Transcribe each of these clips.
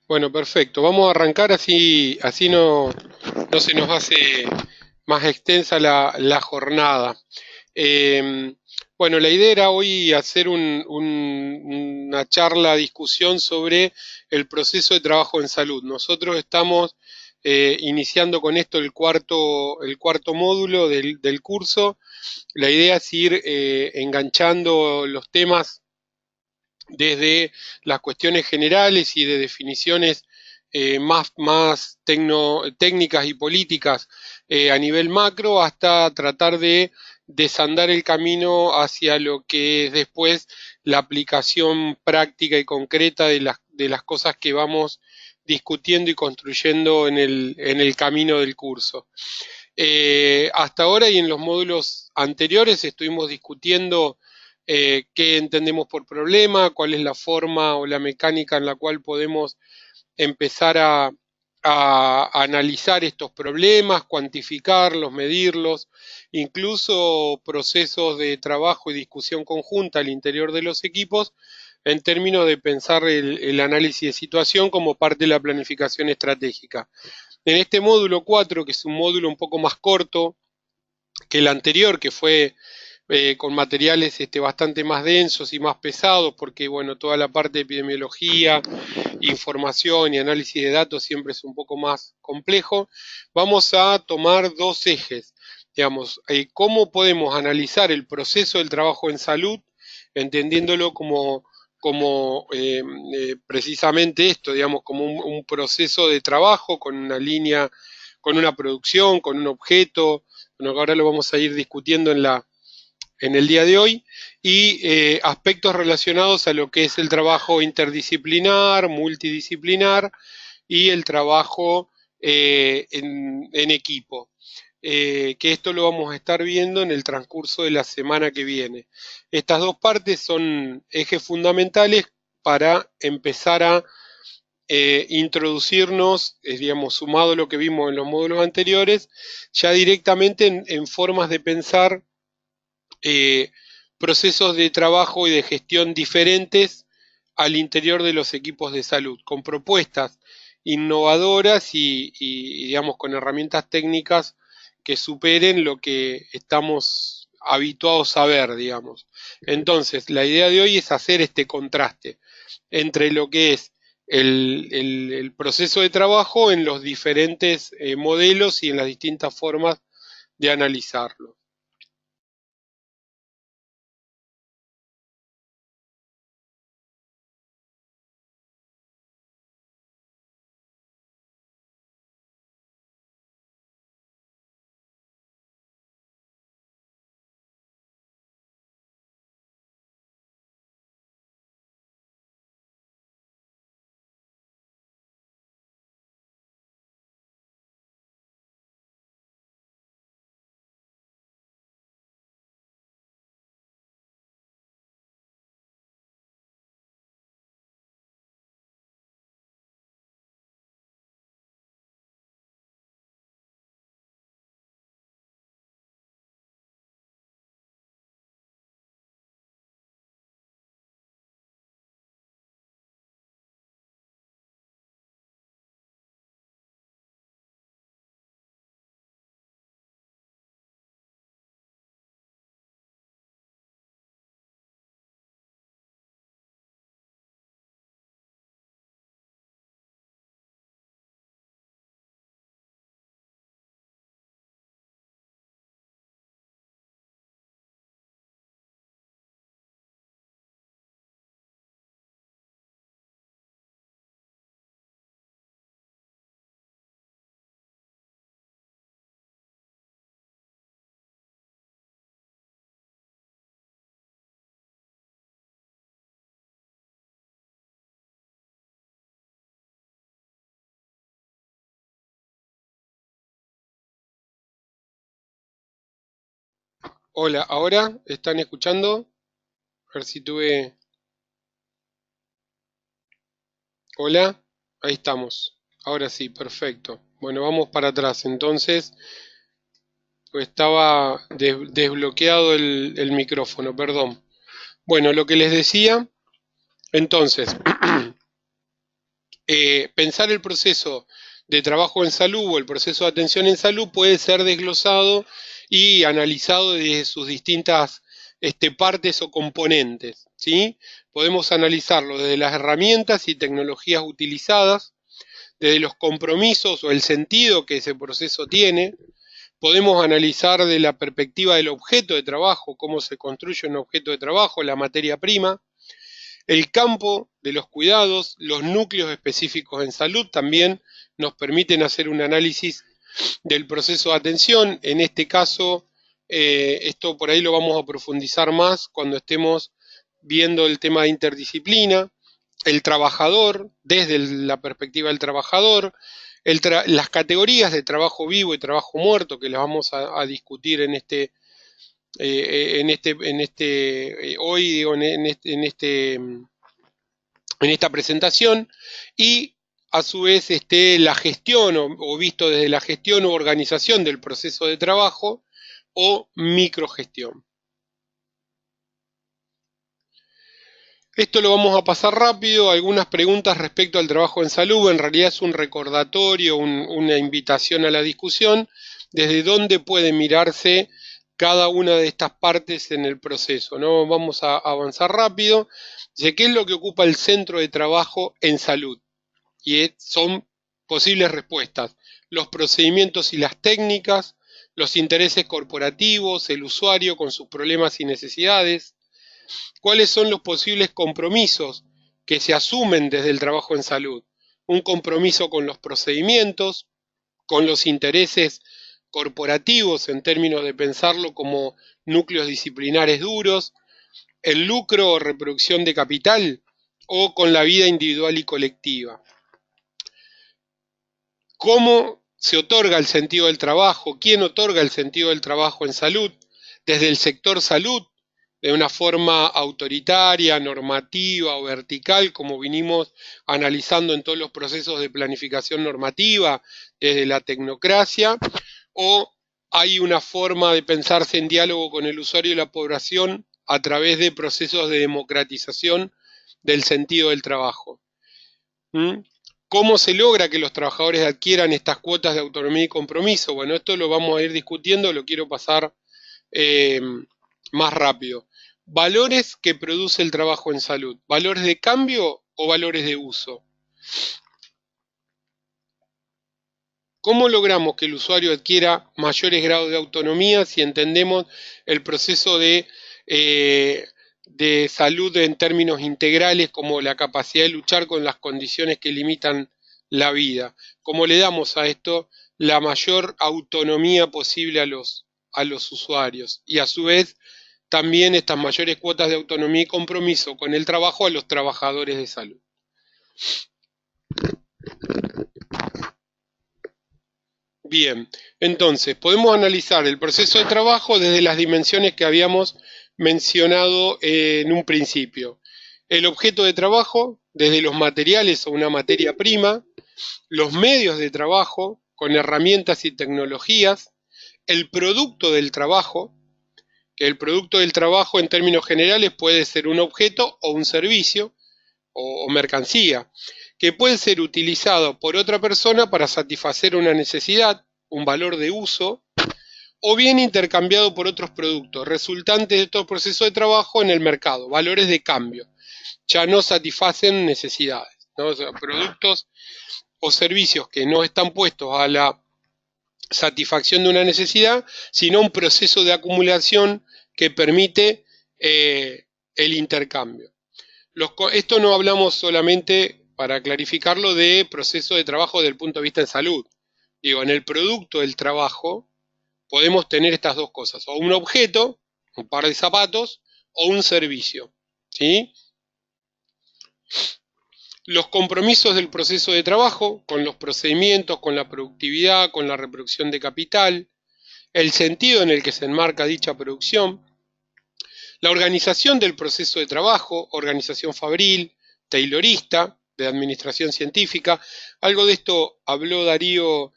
Bueno, perfecto. Vamos a arrancar así no se nos hace más extensa la jornada. Eh, bueno, la idea era hoy hacer una charla, discusión sobre el proceso de trabajo en salud. Nosotros estamos iniciando con esto el cuarto módulo del curso. La idea es ir enganchando los temas desde las cuestiones generales y de definiciones más técnicas y políticas a nivel macro hasta tratar de desandar el camino hacia lo que es después la aplicación práctica y concreta de las cosas que vamos discutiendo y construyendo en el camino del curso. Hasta ahora y en los módulos anteriores estuvimos discutiendo qué entendemos por problema, cuál es la forma o la mecánica en la cual podemos empezar a analizar estos problemas, cuantificarlos, medirlos, incluso procesos de trabajo y discusión conjunta al interior de los equipos en términos de pensar el análisis de situación como parte de la planificación estratégica. En este módulo 4, que es un módulo un poco más corto que el anterior, que fue con materiales bastante más densos y más pesados, porque bueno, toda la parte de epidemiología, información y análisis de datos siempre es un poco más complejo, vamos a tomar dos ejes. Digamos, cómo podemos analizar el proceso del trabajo en salud, entendiéndolo como precisamente esto, digamos, como un proceso de trabajo con una línea, con una producción, con un objeto, bueno, ahora lo vamos a ir discutiendo en el día de hoy, y aspectos relacionados a lo que es el trabajo interdisciplinar, multidisciplinar y el trabajo en equipo. Que esto lo vamos a estar viendo en el transcurso de la semana que viene. Estas dos partes son ejes fundamentales para empezar a introducirnos, digamos, sumado a lo que vimos en los módulos anteriores, ya directamente en formas de pensar eh, procesos de trabajo y de gestión diferentes al interior de los equipos de salud, con propuestas innovadoras digamos, con herramientas técnicas que superen lo que estamos habituados a ver, digamos. Entonces, la idea de hoy es hacer este contraste entre lo que es el proceso de trabajo en los diferentes modelos y en las distintas formas de analizarlo. Hola, ¿ahora están escuchando? A ver si tuve... Hola, ahí estamos. Ahora sí, perfecto. Bueno, vamos para atrás. Entonces, pues estaba desbloqueado el micrófono, perdón. Bueno, lo que les decía, entonces, pensar el proceso de trabajo en salud o el proceso de atención en salud puede ser desglosado y analizado desde sus distintas partes o componentes, ¿sí? Podemos analizarlo desde las herramientas y tecnologías utilizadas, desde los compromisos o el sentido que ese proceso tiene. Podemos analizar de la perspectiva del objeto de trabajo, cómo se construye un objeto de trabajo, la materia prima, el campo de los cuidados, los núcleos específicos en salud también nos permiten hacer un análisis del proceso de atención. En este caso, esto por ahí lo vamos a profundizar más cuando estemos viendo el tema de interdisciplina, el trabajador, desde la perspectiva del trabajador, las categorías de trabajo vivo y trabajo muerto, que las vamos a discutir hoy, digo, en esta presentación, y a su vez la gestión o visto desde la gestión u organización del proceso de trabajo o microgestión. Esto lo vamos a pasar rápido, algunas preguntas respecto al trabajo en salud, en realidad es un recordatorio, una invitación a la discusión, desde dónde puede mirarse cada una de estas partes en el proceso, ¿no? Vamos a avanzar rápido. ¿Qué es lo que ocupa el centro de trabajo en salud? Y son posibles respuestas: los procedimientos y las técnicas, los intereses corporativos, el usuario con sus problemas y necesidades. ¿Cuáles son los posibles compromisos que se asumen desde el trabajo en salud? Un compromiso con los procedimientos, con los intereses corporativos en términos de pensarlo como núcleos disciplinares duros, el lucro o reproducción de capital, o con la vida individual y colectiva. ¿Cómo se otorga el sentido del trabajo? ¿Quién otorga el sentido del trabajo en salud? Desde el sector salud, de una forma autoritaria, normativa o vertical, como vinimos analizando en todos los procesos de planificación normativa, desde la tecnocracia, o hay una forma de pensarse en diálogo con el usuario y la población a través de procesos de democratización del sentido del trabajo. ¿Cómo se logra que los trabajadores adquieran estas cuotas de autonomía y compromiso? Bueno, esto lo vamos a ir discutiendo, lo quiero pasar más rápido. Valores que produce el trabajo en salud. ¿Valores de cambio o valores de uso? ¿Cómo logramos que el usuario adquiera mayores grados de autonomía si entendemos el proceso de salud en términos integrales, como la capacidad de luchar con las condiciones que limitan la vida? ¿Cómo le damos a esto la mayor autonomía posible a los usuarios? Y a su vez también estas mayores cuotas de autonomía y compromiso con el trabajo a los trabajadores de salud. Bien, entonces podemos analizar el proceso de trabajo desde las dimensiones que habíamos mencionado en un principio. El objeto de trabajo, desde los materiales o una materia prima, los medios de trabajo con herramientas y tecnologías, el producto del trabajo, que el producto del trabajo en términos generales puede ser un objeto o un servicio o mercancía, que puede ser utilizado por otra persona para satisfacer una necesidad, un valor de uso, o bien intercambiado por otros productos, resultantes de estos procesos de trabajo en el mercado, valores de cambio. Ya no satisfacen necesidades, ¿no? O sea, productos o servicios que no están puestos a la satisfacción de una necesidad, sino un proceso de acumulación que permite el intercambio. Esto no hablamos solamente, para clarificarlo, de proceso de trabajo desde el punto de vista de salud. Digo, en el producto del trabajo podemos tener estas dos cosas: o un objeto, un par de zapatos, o un servicio, ¿sí? Los compromisos del proceso de trabajo, con los procedimientos, con la productividad, con la reproducción de capital, el sentido en el que se enmarca dicha producción, la organización del proceso de trabajo, organización fabril, taylorista, de administración científica. Algo de esto habló Darío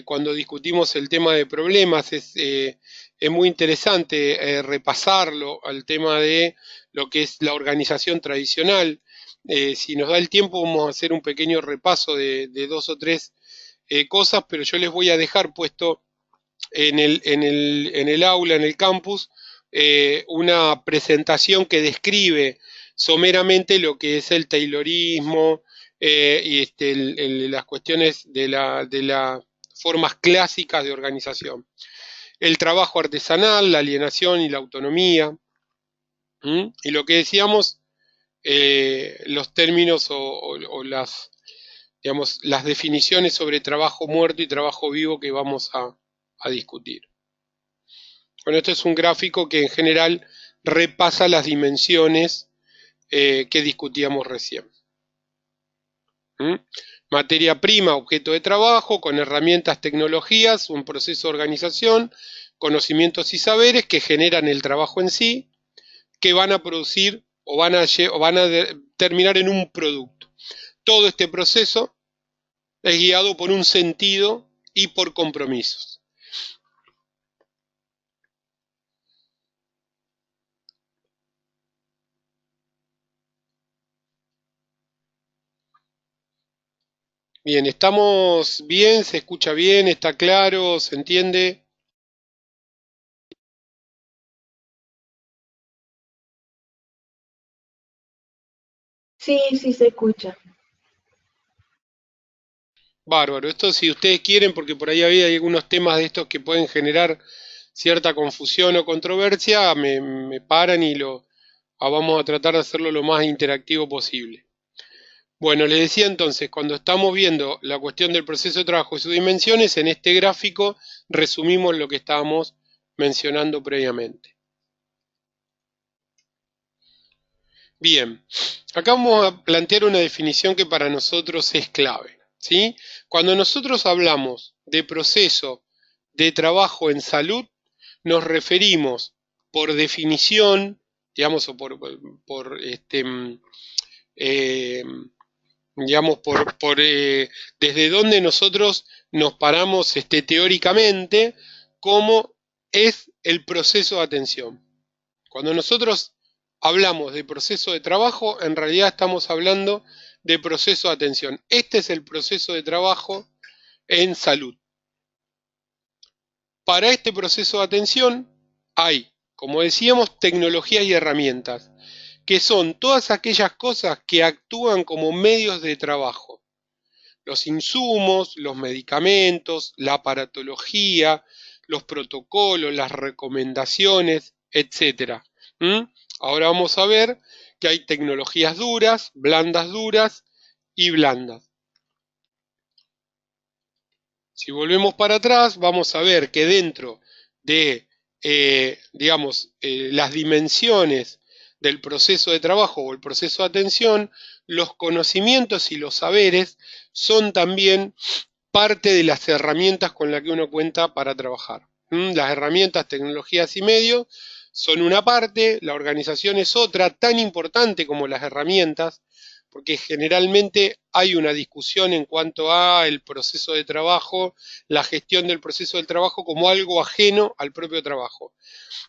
cuando discutimos el tema de problemas. Es muy interesante repasarlo al tema de lo que es la organización tradicional. Si nos da el tiempo vamos a hacer un pequeño repaso de dos o tres cosas, pero yo les voy a dejar puesto en el aula, en el campus, una presentación que describe someramente lo que es el Taylorismo y las cuestiones de las formas clásicas de organización. El trabajo artesanal, la alienación y la autonomía. Y lo que decíamos, los términos o las, digamos, las definiciones sobre trabajo muerto y trabajo vivo que vamos a discutir. Bueno, esto es un gráfico que en general repasa las dimensiones que discutíamos recién. Materia prima, objeto de trabajo, con herramientas, tecnologías, un proceso de organización, conocimientos y saberes que generan el trabajo en sí, que van a producir o van a terminar en un producto. Todo este proceso es guiado por un sentido y por compromisos. Bien, ¿estamos bien? ¿Se escucha bien? ¿Está claro? ¿Se entiende? Sí, sí se escucha. Bárbaro. Esto si ustedes quieren, porque por ahí había algunos temas de estos que pueden generar cierta confusión o controversia, me paran y vamos a tratar de hacerlo lo más interactivo posible. Bueno, les decía entonces, cuando estamos viendo la cuestión del proceso de trabajo y sus dimensiones, en este gráfico resumimos lo que estábamos mencionando previamente. Bien, acá vamos a plantear una definición que para nosotros es clave, ¿sí? Cuando nosotros hablamos de proceso de trabajo en salud, nos referimos por definición, digamos, o eh, digamos, desde donde nosotros nos paramos teóricamente, como es el proceso de atención. Cuando nosotros hablamos de proceso de trabajo, en realidad estamos hablando de proceso de atención. Este es el proceso de trabajo en salud. Para este proceso de atención hay, como decíamos, tecnologías y herramientas, que son todas aquellas cosas que actúan como medios de trabajo. Los insumos, los medicamentos, la aparatología, los protocolos, las recomendaciones, etcétera. Ahora vamos a ver que hay tecnologías duras y blandas. Si volvemos para atrás, vamos a ver que dentro de, digamos, las dimensiones del proceso de trabajo o el proceso de atención, los conocimientos y los saberes son también parte de las herramientas con las que uno cuenta para trabajar. Las herramientas, tecnologías y medios son una parte, la organización es otra, tan importante como las herramientas, porque generalmente hay una discusión en cuanto a el proceso de trabajo, la gestión del proceso del trabajo como algo ajeno al propio trabajo.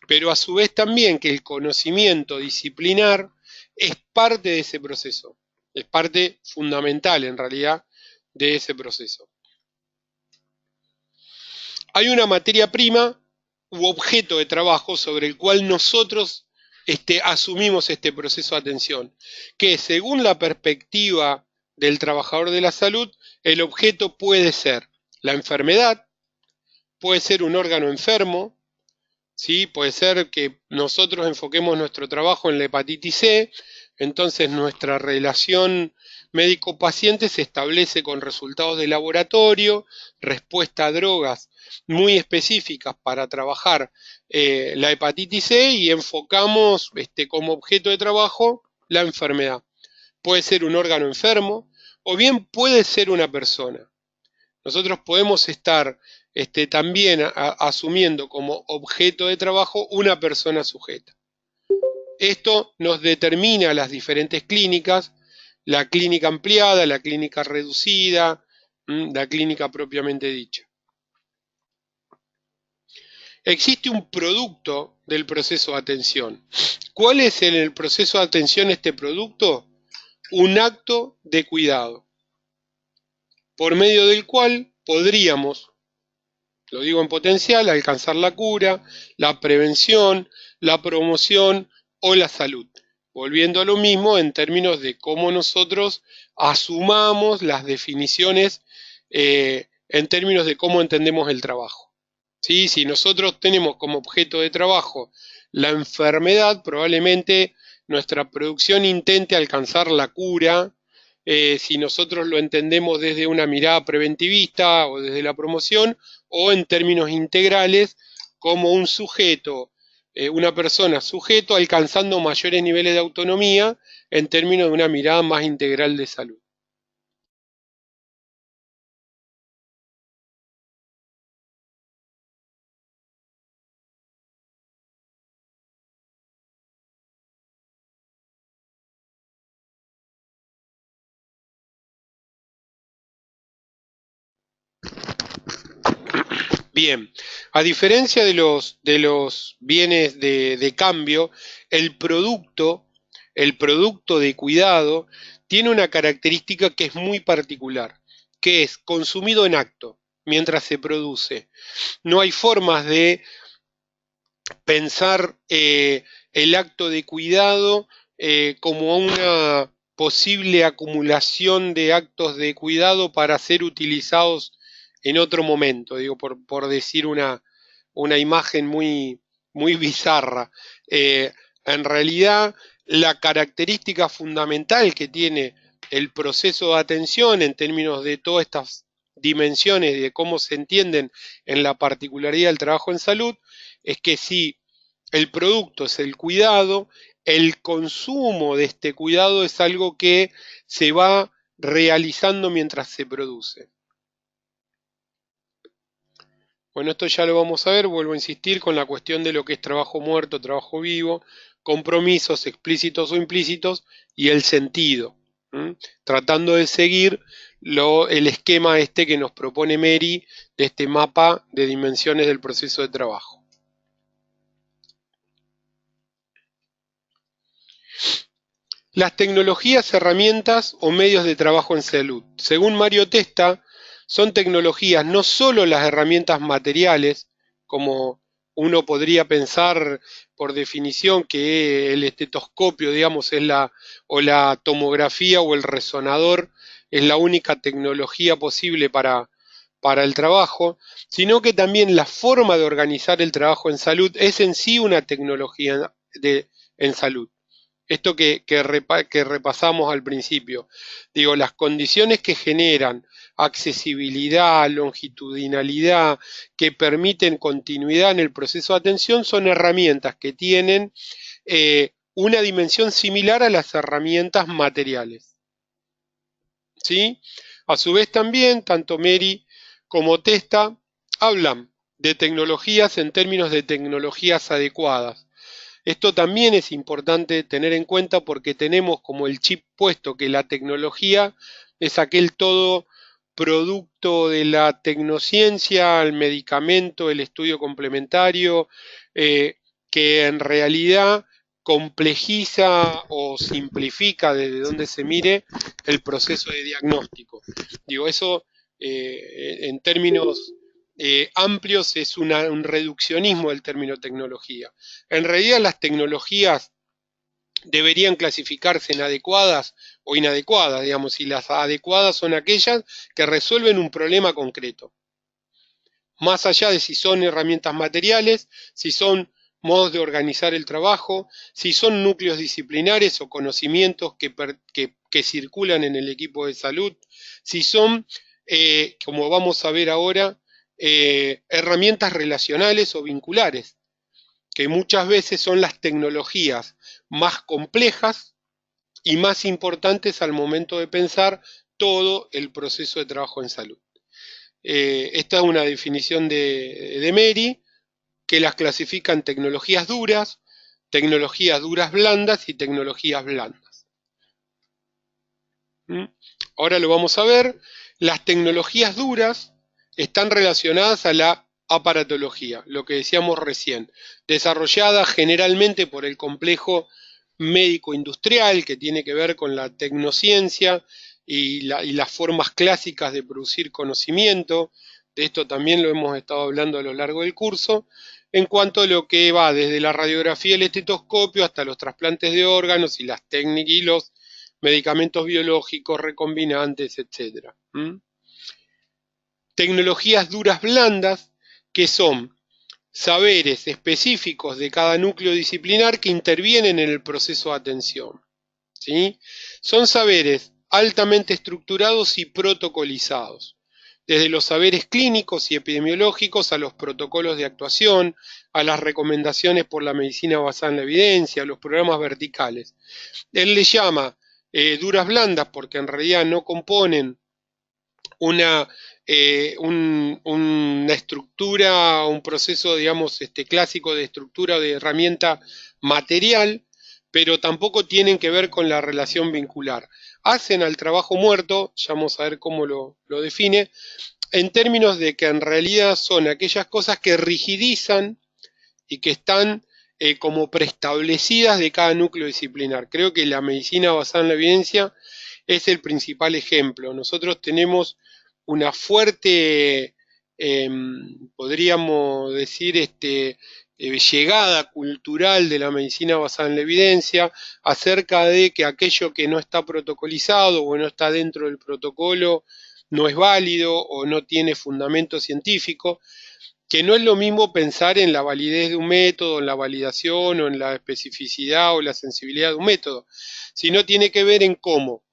Pero a su vez también que el conocimiento disciplinar es parte de ese proceso, es parte fundamental en realidad de ese proceso. Hay una materia prima u objeto de trabajo sobre el cual nosotros asumimos este proceso de atención, que según la perspectiva del trabajador de la salud, el objeto puede ser la enfermedad, puede ser un órgano enfermo, ¿sí? Puede ser que nosotros enfoquemos nuestro trabajo en la hepatitis C, entonces nuestra relación médico-paciente se establece con resultados de laboratorio, respuesta a drogas muy específicas para trabajar la hepatitis C y enfocamos como objeto de trabajo la enfermedad. Puede ser un órgano enfermo o bien puede ser una persona. Nosotros podemos estar también asumiendo como objeto de trabajo una persona sujeta. Esto nos determina las diferentes clínicas, la clínica ampliada, la clínica reducida, la clínica propiamente dicha. Existe un producto del proceso de atención. ¿Cuál es en el proceso de atención este producto? un acto de cuidado, por medio del cual podríamos, lo digo en potencial, alcanzar la cura, la prevención, la promoción o la salud. Volviendo a lo mismo en términos de cómo nosotros asumamos las definiciones en términos de cómo entendemos el trabajo. ¿Sí? Si nosotros tenemos como objeto de trabajo la enfermedad, probablemente nuestra producción intente alcanzar la cura. Si nosotros lo entendemos desde una mirada preventivista o desde la promoción, o en términos integrales, como un sujeto, una persona sujeto alcanzando mayores niveles de autonomía en términos de una mirada más integral de salud. Bien, a diferencia de los bienes de cambio, el producto de cuidado tiene una característica que es muy particular, que es consumido en acto, mientras se produce. No hay formas de pensar el acto de cuidado como una posible acumulación de actos de cuidado para ser utilizados en otro momento, digo, por decir una imagen muy bizarra. En realidad, la característica fundamental que tiene el proceso de atención en términos de todas estas dimensiones y de cómo se entienden en la particularidad del trabajo en salud, es que si el producto es el cuidado, el consumo de este cuidado es algo que se va realizando mientras se produce. Bueno, esto ya lo vamos a ver, vuelvo a insistir con la cuestión de lo que es trabajo muerto, trabajo vivo, compromisos explícitos o implícitos y el sentido, tratando de seguir el esquema este que nos propone Mary de este mapa de dimensiones del proceso de trabajo. Las tecnologías, herramientas o medios de trabajo en salud. Según Mario Testa, son tecnologías no solo las herramientas materiales, como uno podría pensar por definición que el estetoscopio, digamos, o la tomografía o el resonador es la única tecnología posible para el trabajo, sino que también la forma de organizar el trabajo en salud es en sí una tecnología en salud. Esto que repasamos al principio. Digo, las condiciones que generan accesibilidad, longitudinalidad, que permiten continuidad en el proceso de atención, son herramientas que tienen una dimensión similar a las herramientas materiales. ¿Sí? A su vez también, tanto Mary como Testa hablan de tecnologías en términos de tecnologías adecuadas. Esto también es importante tener en cuenta porque tenemos como el chip puesto que la tecnología es aquel todo producto de la tecnociencia, el medicamento, el estudio complementario, que en realidad complejiza o simplifica desde donde se mire el proceso de diagnóstico. Digo, eso en términos amplios es un reduccionismo del término tecnología. En realidad las tecnologías deberían clasificarse en adecuadas o inadecuadas, digamos, y las adecuadas son aquellas que resuelven un problema concreto. Más allá de si son herramientas materiales, si son modos de organizar el trabajo, si son núcleos disciplinares o conocimientos que circulan en el equipo de salud, si son, como vamos a ver ahora, herramientas relacionales o vinculares, que muchas veces son las tecnologías más complejas y más importantes al momento de pensar todo el proceso de trabajo en salud. Esta es una definición de Mary, que las clasifica en tecnologías duras blandas y tecnologías blandas. Ahora lo vamos a ver. Las tecnologías duras están relacionadas a la aparatología, lo que decíamos recién, desarrollada generalmente por el complejo médico-industrial, que tiene que ver con la tecnociencia y las formas clásicas de producir conocimiento. De esto también lo hemos estado hablando a lo largo del curso, en cuanto a lo que va desde la radiografía y el estetoscopio hasta los trasplantes de órganos y las técnicas y los medicamentos biológicos, recombinantes, etc. Tecnologías duras blandas, que son saberes específicos de cada núcleo disciplinar que intervienen en el proceso de atención. ¿Sí? Son saberes altamente estructurados y protocolizados, desde los saberes clínicos y epidemiológicos a los protocolos de actuación, a las recomendaciones por la medicina basada en la evidencia, a los programas verticales. Él le llama duras blandas porque en realidad no componen una estructura, un proceso, digamos, clásico de estructura de herramienta material, pero tampoco tienen que ver con la relación vincular. Hacen al trabajo muerto, ya vamos a ver cómo lo define, en términos de que en realidad son aquellas cosas que rigidizan y que están como preestablecidas de cada núcleo disciplinar. Creo que la medicina basada en la evidencia es el principal ejemplo. Nosotros tenemos una fuerte, podríamos decir, llegada cultural de la medicina basada en la evidencia acerca de que aquello que no está protocolizado o no está dentro del protocolo no es válido o no tiene fundamento científico, que no es lo mismo pensar en la validez de un método, en la validación o en la especificidad o la sensibilidad de un método, sino tiene que ver en cómo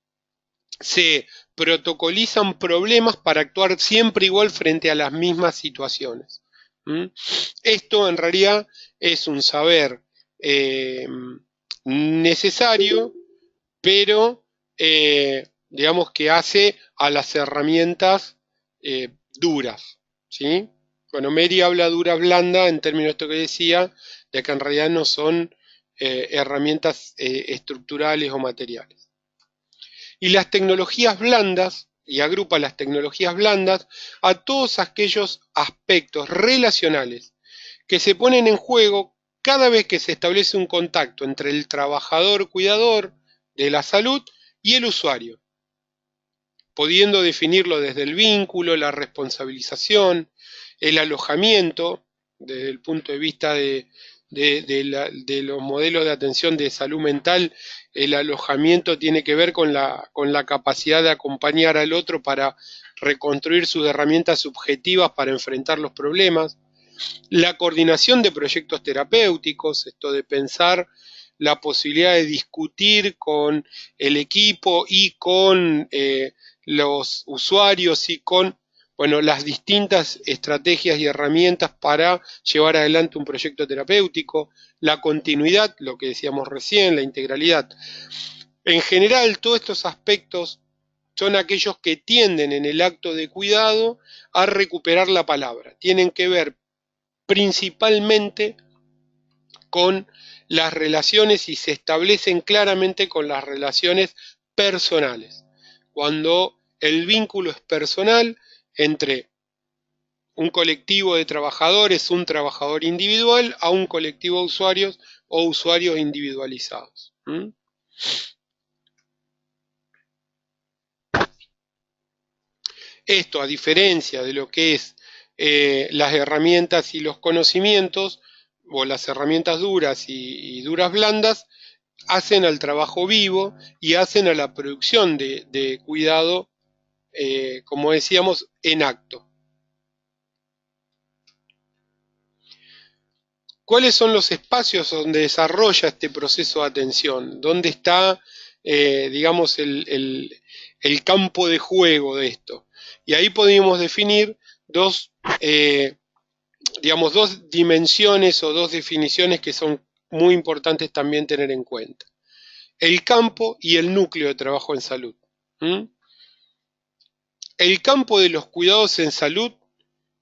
se protocolizan problemas para actuar siempre igual frente a las mismas situaciones. Esto en realidad es un saber necesario, pero digamos que hace a las herramientas duras, ¿sí? Bueno, Mary habla duras blandas en términos de esto que decía, de que en realidad no son herramientas estructurales o materiales. Y las tecnologías blandas, y agrupa las tecnologías blandas a todos aquellos aspectos relacionales que se ponen en juego cada vez que se establece un contacto entre el trabajador cuidador de la salud y el usuario, pudiendo definirlo desde el vínculo, la responsabilización, el alojamiento, desde el punto de vista de los modelos de atención de salud mental. El alojamiento tiene que ver con la capacidad de acompañar al otro para reconstruir sus herramientas subjetivas para enfrentar los problemas. La coordinación de proyectos terapéuticos, esto de pensar la posibilidad de discutir con el equipo y con los usuarios y con las distintas estrategias y herramientas para llevar adelante un proyecto terapéutico, la continuidad, lo que decíamos recién, la integralidad. En general, todos estos aspectos son aquellos que tienden en el acto de cuidado a recuperar la palabra. Tienen que ver principalmente con las relaciones y se establecen claramente con las relaciones personales. Cuando el vínculo es personal entre un colectivo de trabajadores, un trabajador individual, a un colectivo de usuarios o usuarios individualizados. Esto, a diferencia de lo que es las herramientas y los conocimientos, o las herramientas duras y duras blandas, hacen al trabajo vivo y hacen a la producción de cuidado, como decíamos, en acto. ¿Cuáles son los espacios donde desarrolla este proceso de atención? ¿Dónde está, digamos, el campo de juego de esto? Y ahí podemos definir dos dimensiones o dos definiciones que son muy importantes también tener en cuenta. El campo y el núcleo de trabajo en salud. El campo de los cuidados en salud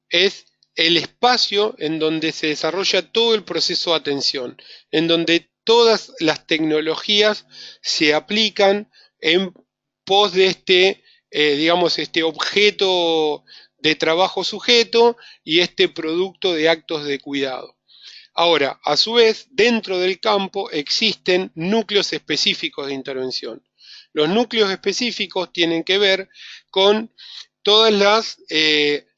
es el espacio en donde se desarrolla todo el proceso de atención, en donde todas las tecnologías se aplican en pos de este objeto de trabajo sujeto y este producto de actos de cuidado. Ahora, a su vez, dentro del campo existen núcleos específicos de intervención. Los núcleos específicos tienen que ver con todas las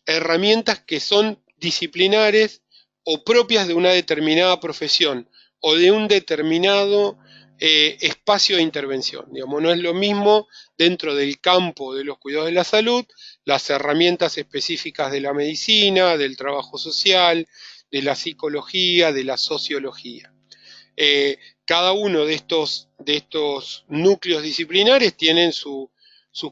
herramientas que son disciplinares o propias de una determinada profesión o de un determinado espacio de intervención. Digamos, no es lo mismo dentro del campo de los cuidados de la salud, las herramientas específicas de la medicina, del trabajo social, de la psicología, de la sociología. Cada uno de estos núcleos disciplinares tienen sus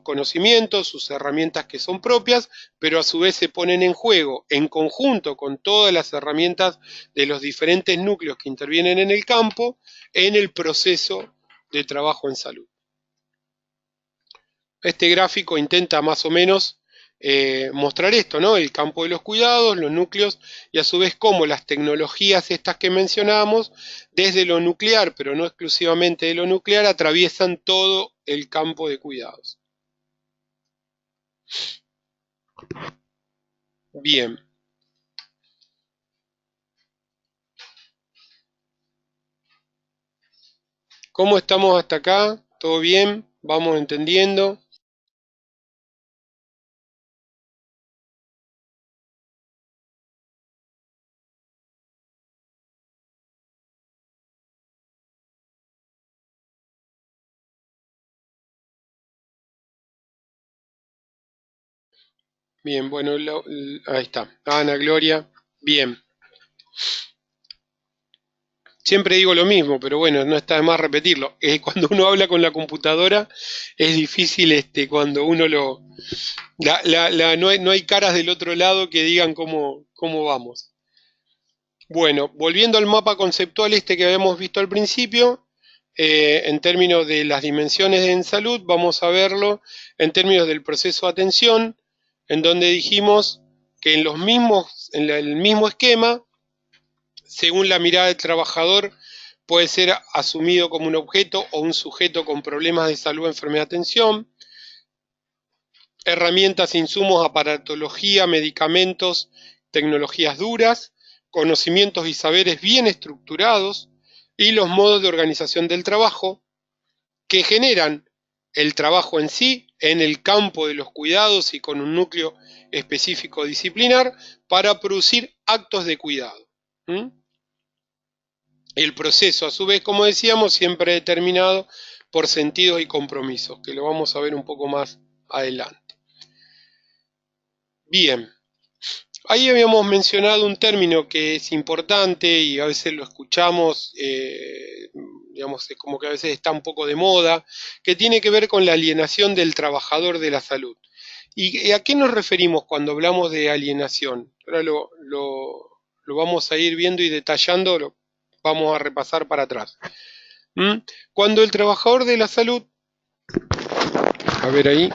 conocimientos, sus herramientas que son propias, pero a su vez se ponen en juego en conjunto con todas las herramientas de los diferentes núcleos que intervienen en el campo en el proceso de trabajo en salud. Este gráfico intenta más o menos mostrar esto, ¿no? El campo de los cuidados, los núcleos y a su vez cómo las tecnologías estas que mencionábamos, desde lo nuclear, pero no exclusivamente de lo nuclear, atraviesan todo el campo de cuidados. Bien. ¿Cómo estamos hasta acá? ¿Todo bien? ¿Vamos entendiendo? Bien, bueno, ahí está. Ana, Gloria. Bien. Siempre digo lo mismo, pero bueno, no está de más repetirlo. Cuando uno habla con la computadora es difícil cuando uno no hay caras del otro lado que digan cómo vamos. Bueno, volviendo al mapa conceptual que habíamos visto al principio, en términos de las dimensiones en salud, vamos a verlo en términos del proceso de atención, en donde dijimos que en el mismo esquema, según la mirada del trabajador, puede ser asumido como un objeto o un sujeto con problemas de salud, enfermedad, atención, herramientas, insumos, aparatología, medicamentos, tecnologías duras, conocimientos y saberes bien estructurados y los modos de organización del trabajo que generan el trabajo en sí en el campo de los cuidados y con un núcleo específico disciplinar para producir actos de cuidado. El proceso, a su vez, como decíamos, siempre determinado por sentidos y compromisos, que lo vamos a ver un poco más adelante. Bien, ahí habíamos mencionado un término que es importante y a veces lo escuchamos, digamos, es como que a veces está un poco de moda, que tiene que ver con la alienación del trabajador de la salud. ¿Y a qué nos referimos cuando hablamos de alienación? Ahora lo vamos a ir viendo y detallando, lo vamos a repasar para atrás. Cuando el trabajador de la salud, a ver ahí,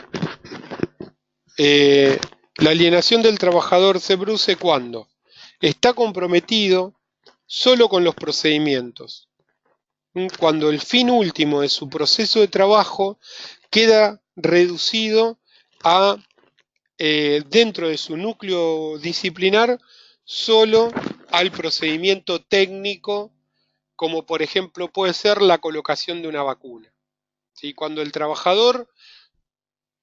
la alienación del trabajador se produce cuando está comprometido solo con los procedimientos, cuando el fin último de su proceso de trabajo queda reducido a, dentro de su núcleo disciplinar, solo al procedimiento técnico, como por ejemplo puede ser la colocación de una vacuna. ¿Sí? Cuando el trabajador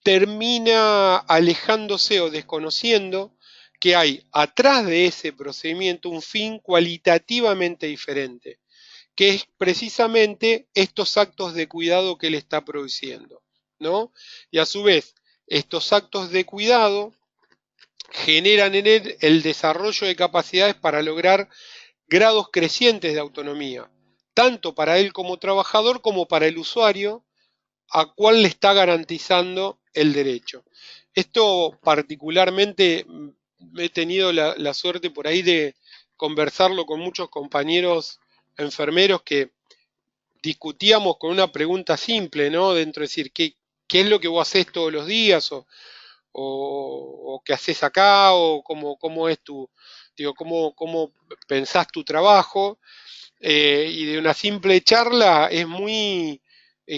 termina alejándose o desconociendo que hay atrás de ese procedimiento un fin cualitativamente diferente, que es precisamente estos actos de cuidado que él está produciendo, ¿no? Y a su vez, estos actos de cuidado generan en él el desarrollo de capacidades para lograr grados crecientes de autonomía, tanto para él como trabajador como para el usuario, a cuál le está garantizando el derecho. Esto particularmente he tenido la suerte por ahí de conversarlo con muchos compañeros enfermeros que discutíamos con una pregunta simple, ¿no? Dentro de decir, ¿qué es lo que vos haces todos los días? O qué haces acá, o cómo es digo, cómo pensás tu trabajo. Y de una simple charla es muy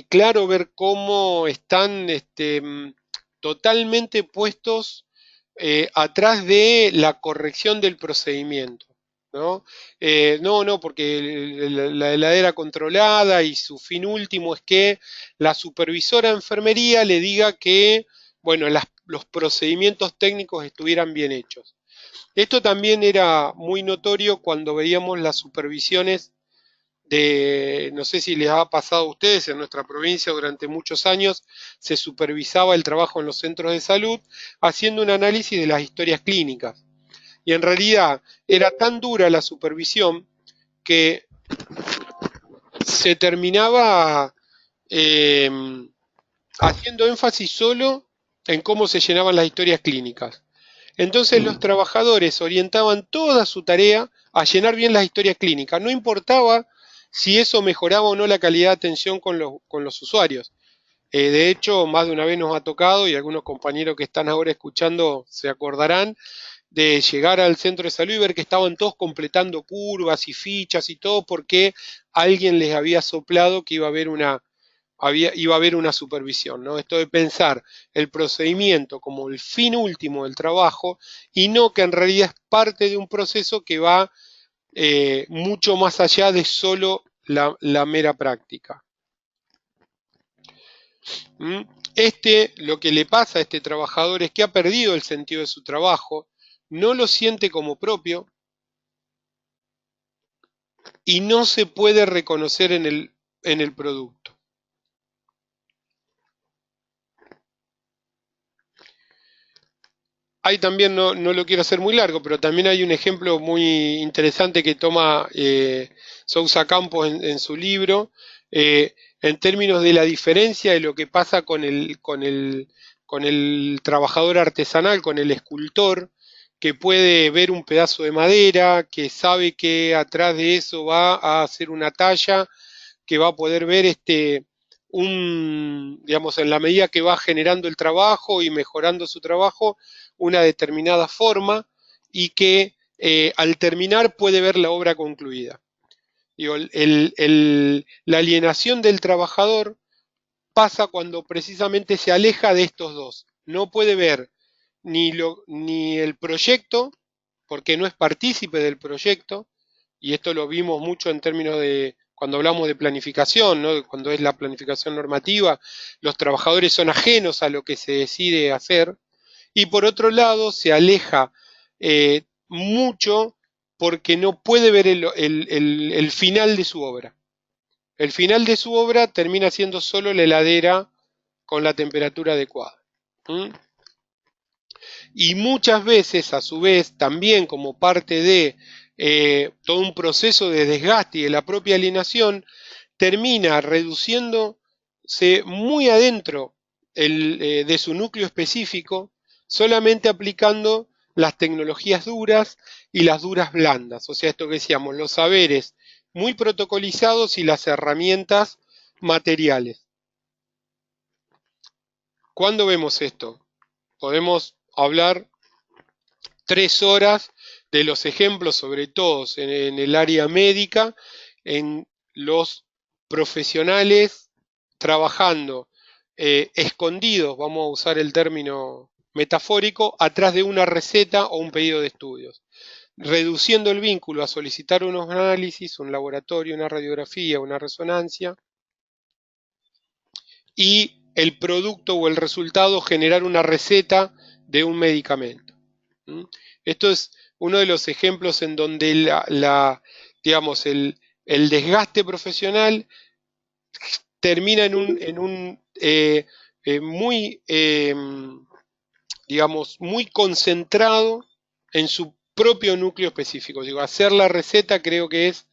claro ver cómo están totalmente puestos atrás de la corrección del procedimiento. ¿no? No, porque la heladera controlada y su fin último es que la supervisora de enfermería le diga que, bueno, los procedimientos técnicos estuvieran bien hechos. Esto también era muy notorio cuando veíamos las supervisiones de, no sé si les ha pasado a ustedes, en nuestra provincia durante muchos años se supervisaba el trabajo en los centros de salud haciendo un análisis de las historias clínicas. Y en realidad era tan dura la supervisión que se terminaba eh, haciendo énfasis solo en cómo se llenaban las historias clínicas. Entonces los trabajadores orientaban toda su tarea a llenar bien las historias clínicas. No importaba si eso mejoraba o no la calidad de atención con los usuarios. De hecho, más de una vez nos ha tocado, y algunos compañeros que están ahora escuchando se acordarán, de llegar al centro de salud y ver que estaban todos completando curvas y fichas y todo porque alguien les había soplado que iba a haber una supervisión, ¿no? Esto de pensar el procedimiento como el fin último del trabajo y no que en realidad es parte de un proceso que va mucho más allá de solo la mera práctica. ¿Mm? Lo que le pasa a este trabajador es que ha perdido el sentido de su trabajo, no lo siente como propio y no se puede reconocer en el producto. Hay también, no lo quiero hacer muy largo, pero también hay un ejemplo muy interesante que toma Sousa Campos en su libro, en términos de la diferencia de lo que pasa con el trabajador artesanal, con el escultor, que puede ver un pedazo de madera, que sabe que atrás de eso va a hacer una talla, que va a poder ver digamos, en la medida que va generando el trabajo y mejorando su trabajo, una determinada forma y que al terminar puede ver la obra concluida. Digo, la alienación del trabajador pasa cuando precisamente se aleja de estos dos. No puede ver ni el proyecto, porque no es partícipe del proyecto, y esto lo vimos mucho en términos de cuando hablamos de planificación, ¿no? Cuando es la planificación normativa, los trabajadores son ajenos a lo que se decide hacer, y por otro lado se aleja mucho porque no puede ver el final de su obra. El final de su obra termina siendo solo la heladera con la temperatura adecuada. ¿Mm? Y muchas veces, a su vez, también como parte de todo un proceso de desgaste y de la propia alienación, termina reduciéndose muy adentro de su núcleo específico, solamente aplicando las tecnologías duras y las duras blandas. O sea, esto que decíamos, los saberes muy protocolizados y las herramientas materiales. ¿Cuándo vemos esto? Podemos hablar 3 horas de los ejemplos, sobre todo en el área médica, en los profesionales trabajando escondidos, vamos a usar el término metafórico, atrás de una receta o un pedido de estudios, reduciendo el vínculo a solicitar unos análisis, un laboratorio, una radiografía, una resonancia, y el producto o el resultado generar una receta de un medicamento. ¿Mm? Esto es uno de los ejemplos en donde digamos, el desgaste profesional termina muy, digamos, muy concentrado en su propio núcleo específico. Digo, hacer la receta creo que es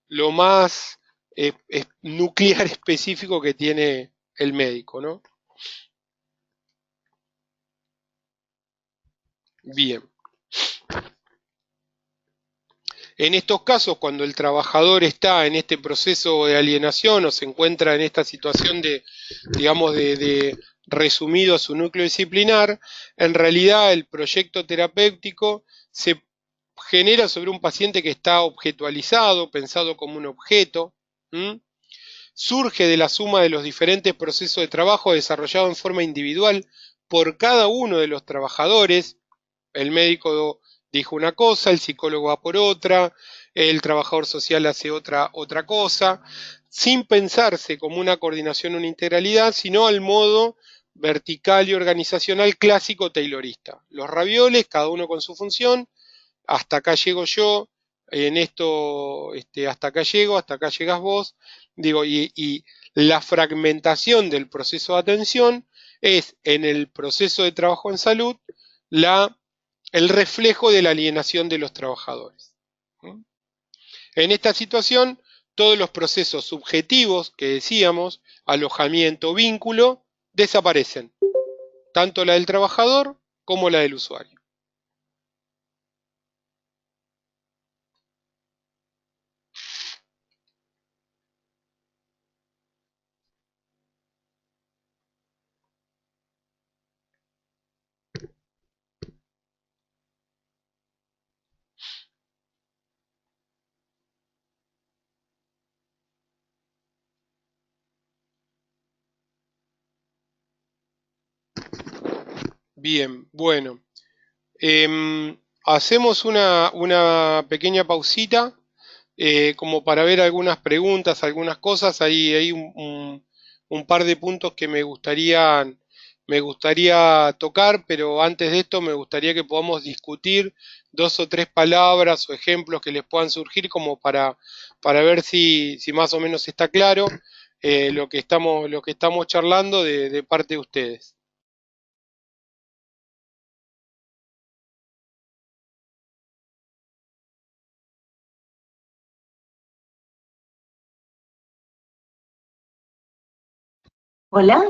lo más nuclear específico que tiene el médico, ¿no? Bien. En estos casos, cuando el trabajador está en este proceso de alienación o se encuentra en esta situación de, digamos, de resumido a su núcleo disciplinar, en realidad el proyecto terapéutico se genera sobre un paciente que está objetualizado, pensado como un objeto, ¿m? Surge de la suma de los diferentes procesos de trabajo desarrollados en forma individual por cada uno de los trabajadores, el médico dijo una cosa, el psicólogo va por otra, el trabajador social hace otra cosa, sin pensarse como una coordinación, una integralidad, sino al modo vertical y organizacional clásico taylorista. Los ravioles, cada uno con su función, hasta acá llego yo, en esto, hasta acá llego, hasta acá llegas vos, digo, y la fragmentación del proceso de atención es en el proceso de trabajo en salud el reflejo de la alienación de los trabajadores. En esta situación, todos los procesos subjetivos que decíamos, alojamiento, vínculo, desaparecen, tanto la del trabajador como la del usuario. Bien, bueno. Hacemos una pequeña pausita como para ver algunas preguntas, algunas cosas. Ahí hay un par de puntos que me gustaría tocar, pero antes de esto me gustaría que podamos discutir dos o tres palabras o ejemplos que les puedan surgir como para ver si más o menos está claro lo que estamos charlando de parte de ustedes. Hola,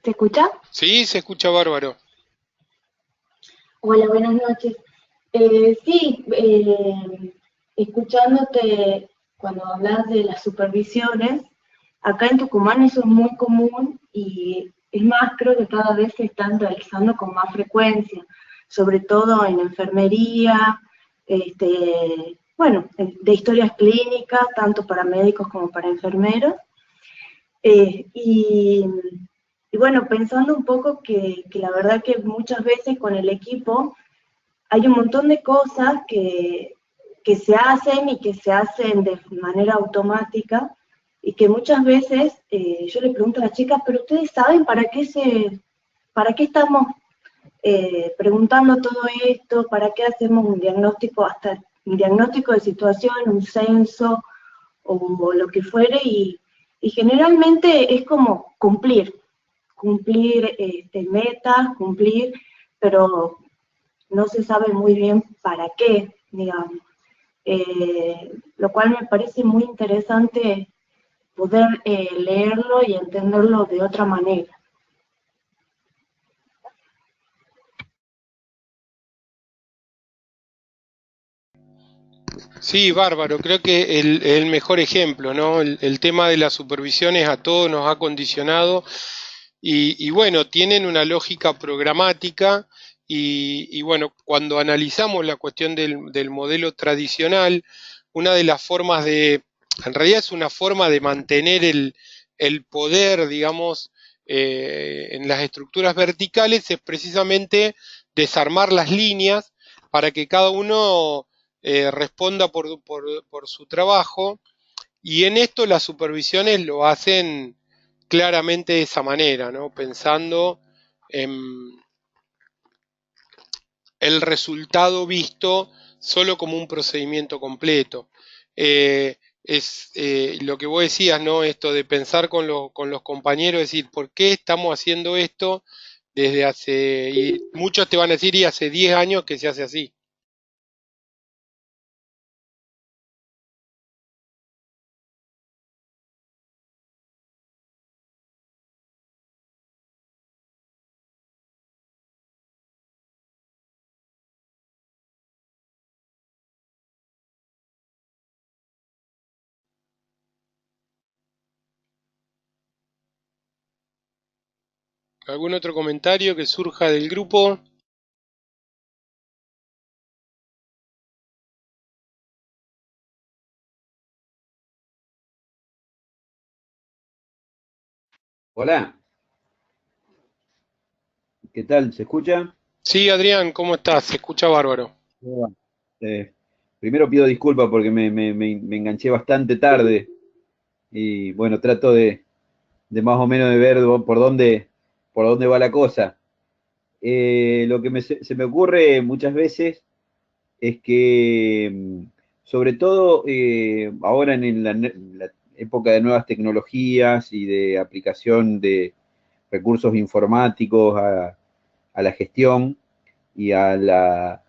¿te escucha? Sí, se escucha bárbaro. Hola, buenas noches. Sí, escuchándote cuando hablas de las supervisiones, acá en Tucumán eso es muy común y es más, creo que cada vez se están realizando con más frecuencia, sobre todo en enfermería, bueno, de historias clínicas, tanto para médicos como para enfermeros. Eh, y, y bueno, pensando un poco que la verdad que muchas veces con el equipo hay un montón de cosas que se hacen y que se hacen de manera automática y que muchas veces yo le pregunto a las chicas, pero ustedes saben para qué estamos preguntando todo esto, para qué hacemos un diagnóstico, hasta un diagnóstico de situación, un censo o lo que fuere, y generalmente es como cumplir metas, cumplir, pero no se sabe muy bien para qué, digamos. Lo cual me parece muy interesante poder leerlo y entenderlo de otra manera. Sí, bárbaro. Creo que el mejor ejemplo, ¿no? El tema de las supervisiones a todos nos ha condicionado y bueno, tienen una lógica programática y bueno, cuando analizamos la cuestión del modelo tradicional, una de las formas en realidad es una forma de mantener el poder, digamos, en las estructuras verticales, es precisamente desarmar las líneas para que cada uno responda por su trabajo y en esto las supervisiones lo hacen claramente de esa manera, ¿no? Pensando en el resultado visto solo como un procedimiento completo. Es lo que vos decías, ¿no? Esto de pensar con los compañeros, decir, ¿por qué estamos haciendo esto desde hace, y muchos te van a decir, y hace 10 años que se hace así? ¿Algún otro comentario que surja del grupo? Hola, ¿Qué tal? ¿Se escucha? Sí, Adrián, ¿cómo estás? Se escucha bárbaro. ¿Cómo va? Eh, Primero pido disculpas porque me enganché bastante tarde y bueno, trato de más o menos de ver por dónde va la cosa. Lo que se me ocurre muchas veces es que, sobre todo ahora en la época de nuevas tecnologías y de aplicación de recursos informáticos a la gestión, y a la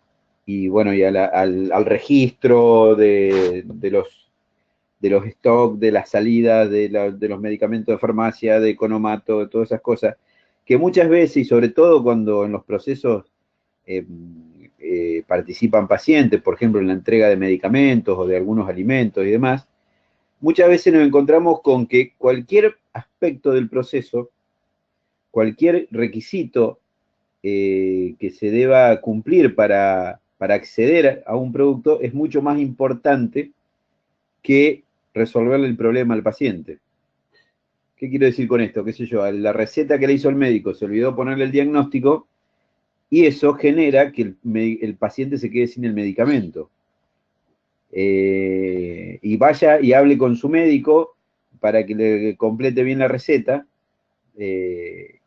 y bueno y a al registro de los stocks, de las salidas, de los medicamentos de farmacia, de economato, de todas esas cosas, que muchas veces, y sobre todo cuando en los procesos eh, participan pacientes, por ejemplo en la entrega de medicamentos o de algunos alimentos y demás, muchas veces nos encontramos con que cualquier aspecto del proceso, cualquier requisito que se deba cumplir para acceder a un producto es mucho más importante que resolverle el problema al paciente. ¿Qué quiero decir con esto? ¿Qué sé yo? La receta que le hizo el médico se olvidó ponerle el diagnóstico y eso genera que el paciente se quede sin el medicamento. Y vaya y hable con su médico para que le complete bien la receta, eh,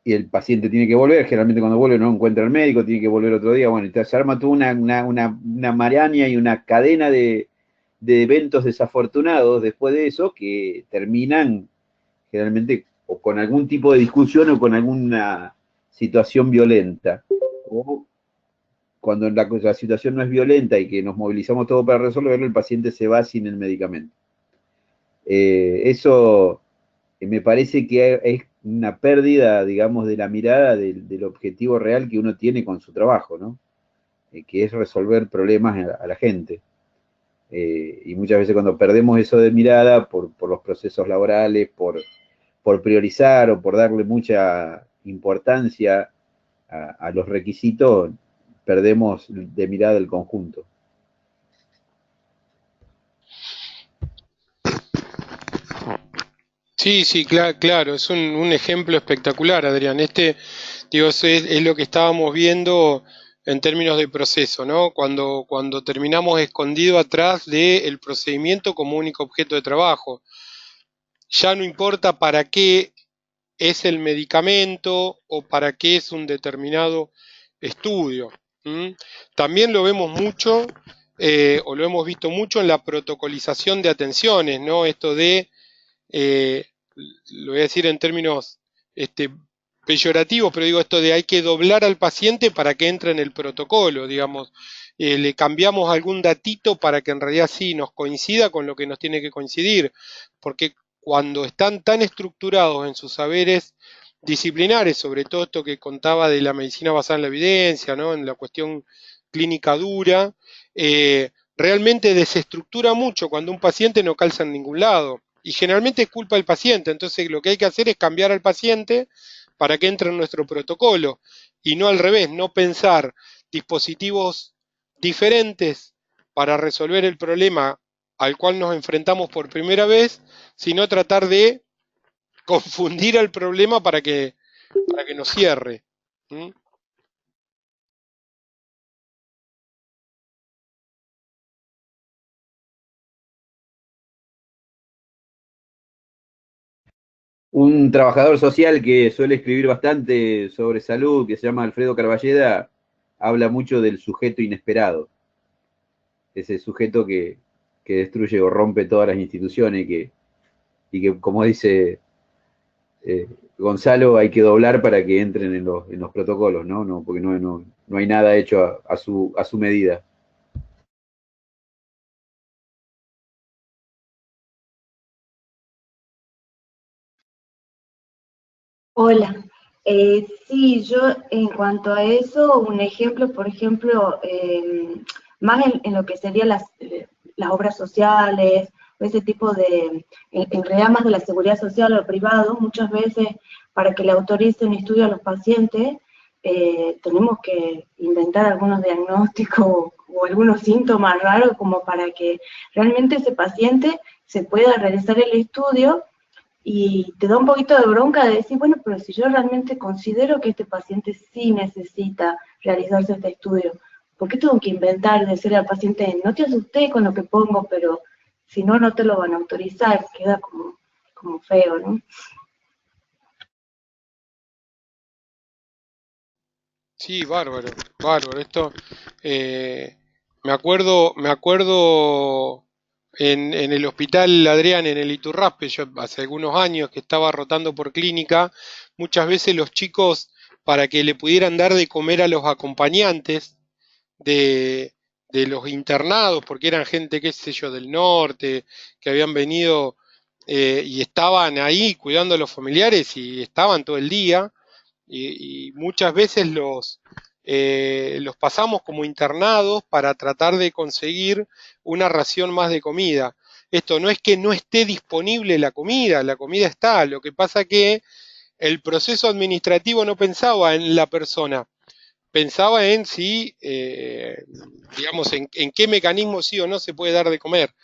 y el paciente tiene que volver, generalmente cuando vuelve no encuentra al médico, tiene que volver otro día, bueno, entonces se arma toda una maraña y una cadena de eventos desafortunados después de eso que terminan generalmente o con algún tipo de discusión o con alguna situación violenta. O cuando la situación no es violenta y que nos movilizamos todos para resolverlo, el paciente se va sin el medicamento. Eso me parece que es una pérdida, digamos, de la mirada del objetivo real que uno tiene con su trabajo, ¿no? Que es resolver problemas a la gente. Y muchas veces cuando perdemos eso de mirada por los procesos laborales, por priorizar o por darle mucha importancia a los requisitos, perdemos de mirada el conjunto. Sí, sí, claro, es un ejemplo espectacular, Adrián. Digo, es lo que estábamos viendo en términos de proceso, ¿no? Cuando terminamos escondido atrás del procedimiento como único objeto de trabajo. Ya no importa para qué es el medicamento o para qué es un determinado estudio. ¿M? También lo vemos mucho, o lo hemos visto mucho en la protocolización de atenciones, ¿no? Esto de eh, lo voy a decir en términos este, peyorativos, pero digo esto de hay que doblar al paciente para que entre en el protocolo, digamos. Le cambiamos algún datito para que en realidad sí nos coincida con lo que nos tiene que coincidir, porque cuando están tan estructurados en sus saberes disciplinares, sobre todo esto que contaba de la medicina basada en la evidencia, ¿no? En la cuestión clínica dura, realmente desestructura mucho cuando un paciente no calza en ningún lado. Y generalmente es culpa del paciente, entonces lo que hay que hacer es cambiar al paciente para que entre en nuestro protocolo y no al revés, no pensar dispositivos diferentes para resolver el problema al cual nos enfrentamos por primera vez, sino tratar de confundir al problema para que nos cierre. ¿Mm? Un trabajador social que suele escribir bastante sobre salud, que se llama Alfredo Carballeda, habla mucho del sujeto inesperado, ese sujeto que destruye o rompe todas las instituciones y que, como dice Gonzalo, hay que doblar para que entren en los protocolos, ¿no? No, porque no hay nada hecho a su medida. Hola. Sí, yo en cuanto a eso, un ejemplo, por ejemplo, más en lo que serían las obras sociales, o ese tipo de, en realidad más de la seguridad social o privado, muchas veces para que le autorice un estudio a los pacientes, tenemos que inventar algunos diagnósticos o algunos síntomas raros como para que realmente ese paciente se pueda realizar el estudio Y te da un poquito de bronca de decir, bueno, pero si yo realmente considero que este paciente sí necesita realizarse este estudio, ¿por qué tengo que inventar, decirle al paciente, no te asusté con lo que pongo, pero si no, no te lo van a autorizar? Queda como feo, ¿no? Sí, bárbaro, bárbaro. Esto, me acuerdo en el hospital Adrián, en el Iturraspe, yo hace algunos años que estaba rotando por clínica, muchas veces los chicos, para que le pudieran dar de comer a los acompañantes de, de los internados, porque eran gente, qué sé yo, del norte, que habían venido y estaban ahí cuidando a los familiares y estaban todo el día y muchas veces los pasamos como internados para tratar de conseguir una ración más de comida. Esto no es que no esté disponible la comida está, lo que pasa que el proceso administrativo no pensaba en la persona, pensaba en si, digamos, en qué mecanismo sí o no se puede dar de comer.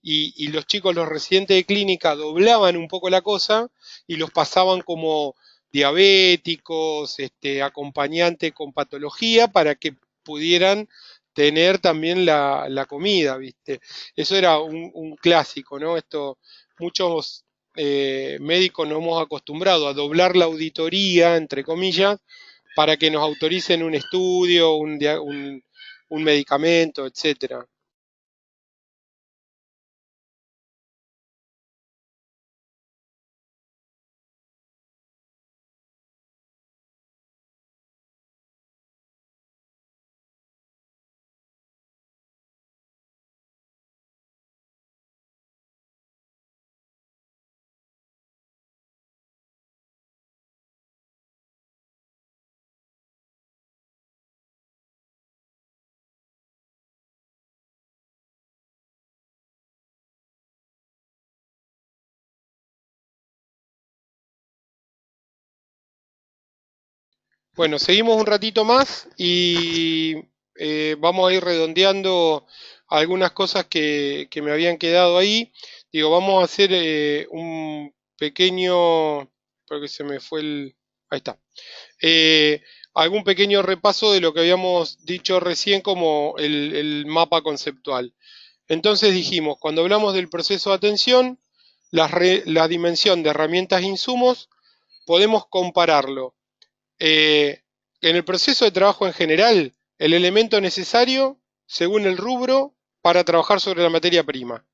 Y los chicos, los residentes de clínica, doblaban un poco la cosa y los pasaban como diabéticos, acompañantes con patología, para que pudieran tener también la comida, ¿viste? Eso era un clásico, ¿no? Esto, muchos médicos nos hemos acostumbrado a doblar la auditoría, entre comillas, para que nos autoricen un estudio, un medicamento, etcétera. Bueno, seguimos un ratito más y vamos a ir redondeando algunas cosas que me habían quedado ahí. Digo, vamos a hacer un pequeño, porque se me fue ahí está. Algún pequeño repaso de lo que habíamos dicho recién como el mapa conceptual. Entonces dijimos, cuando hablamos del proceso de atención, la dimensión de herramientas e insumos, podemos compararlo en el proceso de trabajo en general, el elemento necesario, según el rubro, para trabajar sobre la materia prima.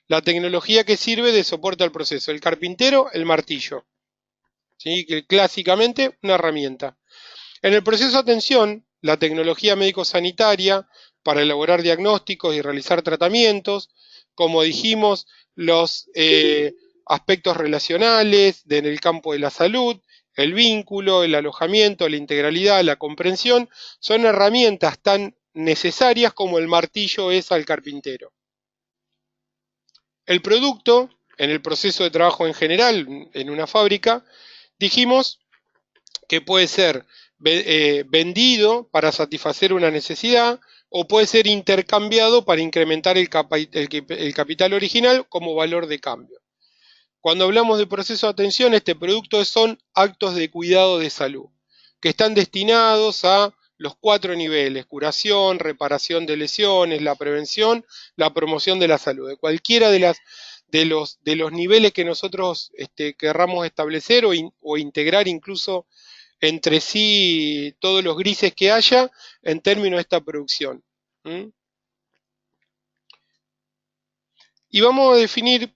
La tecnología que sirve de soporte al proceso. El carpintero, el martillo. ¿Sí? Que clásicamente una herramienta. En el proceso de atención, la tecnología médico-sanitaria para elaborar diagnósticos y realizar tratamientos. Como dijimos, los aspectos relacionales en el campo de la salud, el vínculo, el alojamiento, la integralidad, la comprensión, son herramientas tan necesarias como el martillo es al carpintero. El producto, en el proceso de trabajo en general, en una fábrica, dijimos que puede ser vendido para satisfacer una necesidad o puede ser intercambiado para incrementar el capital original como valor de cambio. Cuando hablamos de proceso de atención, este producto son actos de cuidado de salud, que están destinados a los 4 niveles: curación, reparación de lesiones, la prevención, la promoción de la salud. De cualquiera de los niveles que nosotros querramos establecer o integrar incluso entre sí todos los grises que haya en términos de esta producción. ¿Mm? Y vamos a definir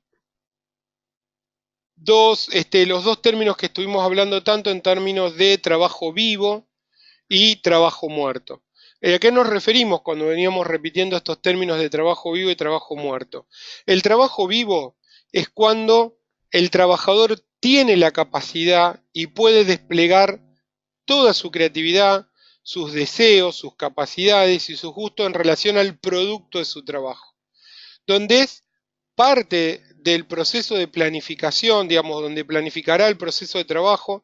los dos términos que estuvimos hablando tanto en términos de trabajo vivo y trabajo muerto. ¿A qué nos referimos cuando veníamos repitiendo estos términos de trabajo vivo y trabajo muerto? El trabajo vivo es cuando el trabajador tiene la capacidad y puede desplegar toda su creatividad, sus deseos, sus capacidades y sus gustos en relación al producto de su trabajo, donde es parte del proceso de planificación, digamos, donde planificará el proceso de trabajo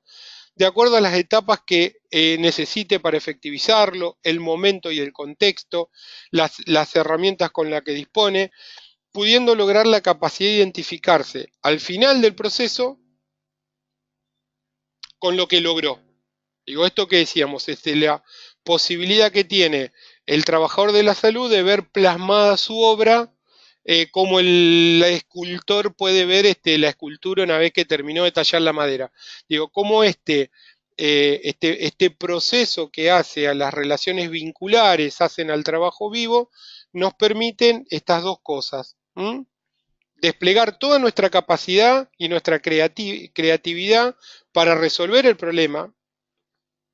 de acuerdo a las etapas que necesite para efectivizarlo, el momento y el contexto, las herramientas con las que dispone, pudiendo lograr la capacidad de identificarse al final del proceso con lo que logró. Digo, esto que decíamos, la posibilidad que tiene el trabajador de la salud de ver plasmada su obra, como el escultor puede ver la escultura una vez que terminó de tallar la madera. Digo, cómo este proceso que hace a las relaciones vinculares, hacen al trabajo vivo, nos permiten estas dos cosas. Desplegar toda nuestra capacidad y nuestra creatividad para resolver el problema,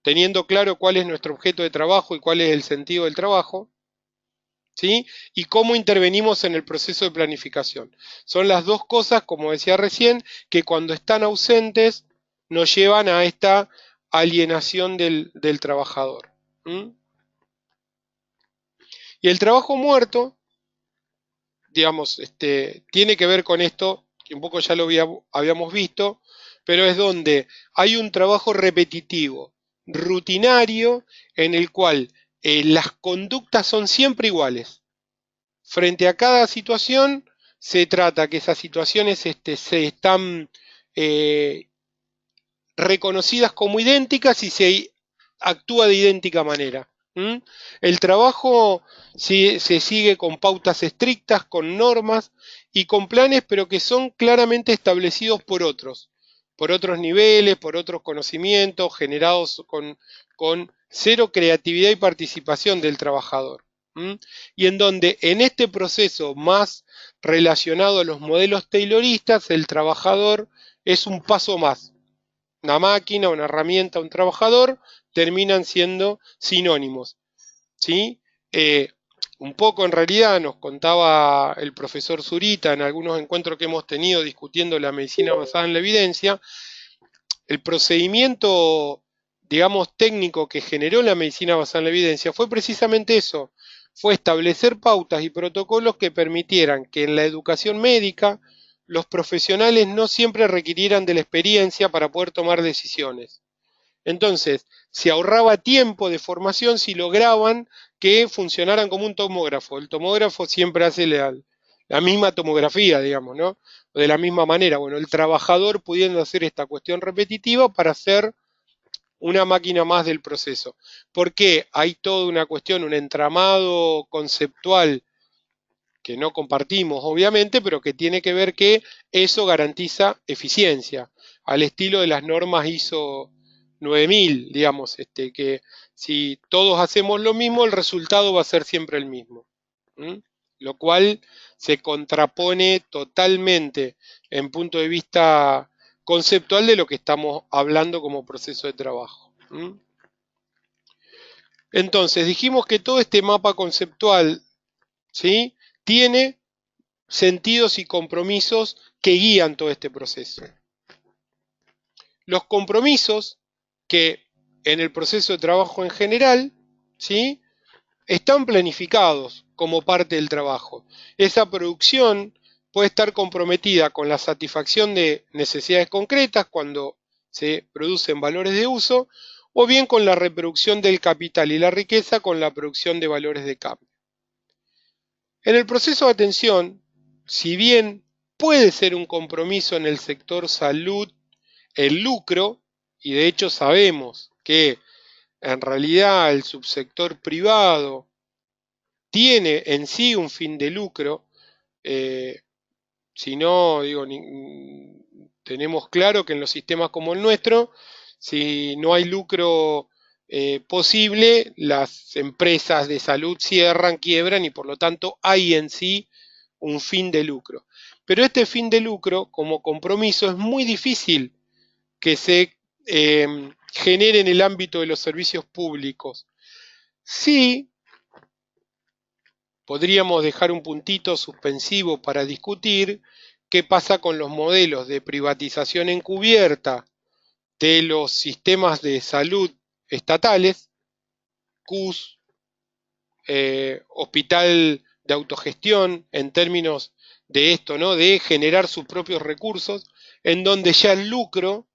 teniendo claro cuál es nuestro objeto de trabajo y cuál es el sentido del trabajo, ¿sí? Y cómo intervenimos en el proceso de planificación. Son las dos cosas, como decía recién, que cuando están ausentes nos llevan a esta alienación del trabajador. Y el trabajo muerto, digamos, tiene que ver con esto, que un poco ya lo habíamos visto, pero es donde hay un trabajo repetitivo, rutinario, en el cual las conductas son siempre iguales. Frente a cada situación, se trata que esas situaciones se están reconocidas como idénticas y se actúa de idéntica manera. El trabajo se sigue con pautas estrictas, con normas y con planes, pero que son claramente establecidos por otros niveles, por otros conocimientos, generados con cero creatividad y participación del trabajador. Y en donde en este proceso más relacionado a los modelos tayloristas, el trabajador es un paso más. Una máquina, una herramienta, un trabajador, terminan siendo sinónimos, ¿sí? Un poco en realidad nos contaba el profesor Zurita en algunos encuentros que hemos tenido discutiendo la medicina basada en la evidencia, el procedimiento, digamos, técnico que generó la medicina basada en la evidencia fue precisamente eso, fue establecer pautas y protocolos que permitieran que en la educación médica los profesionales no siempre requirieran de la experiencia para poder tomar decisiones. Entonces, se ahorraba tiempo de formación si lograban que funcionaran como un tomógrafo. El tomógrafo siempre hace la misma tomografía, digamos, ¿no? De la misma manera. Bueno, el trabajador pudiendo hacer esta cuestión repetitiva para hacer una máquina más del proceso. Porque hay toda una cuestión, un entramado conceptual que no compartimos, obviamente, pero que tiene que ver que eso garantiza eficiencia, al estilo de las normas ISO 9000, digamos, que si todos hacemos lo mismo, el resultado va a ser siempre el mismo. Lo cual se contrapone totalmente en punto de vista conceptual de lo que estamos hablando como proceso de trabajo. Entonces, dijimos que todo este mapa conceptual, ¿sí?, tiene sentidos y compromisos que guían todo este proceso. Los compromisos que en el proceso de trabajo en general, ¿sí?, están planificados como parte del trabajo. Esa producción puede estar comprometida con la satisfacción de necesidades concretas cuando se producen valores de uso, o bien con la reproducción del capital y la riqueza con la producción de valores de cambio. En el proceso de atención, si bien puede ser un compromiso en el sector salud el lucro, y de hecho sabemos que en realidad el subsector privado tiene en sí un fin de lucro, si no, digo, tenemos claro que en los sistemas como el nuestro, si no hay lucro posible, las empresas de salud cierran, quiebran y por lo tanto hay en sí un fin de lucro. Pero este fin de lucro como compromiso es muy difícil que se genere en el ámbito de los servicios públicos. Sí, podríamos dejar un puntito suspensivo para discutir qué pasa con los modelos de privatización encubierta de los sistemas de salud estatales, CUS, hospital de autogestión, en términos de esto, ¿no?, de generar sus propios recursos, en donde ya el lucro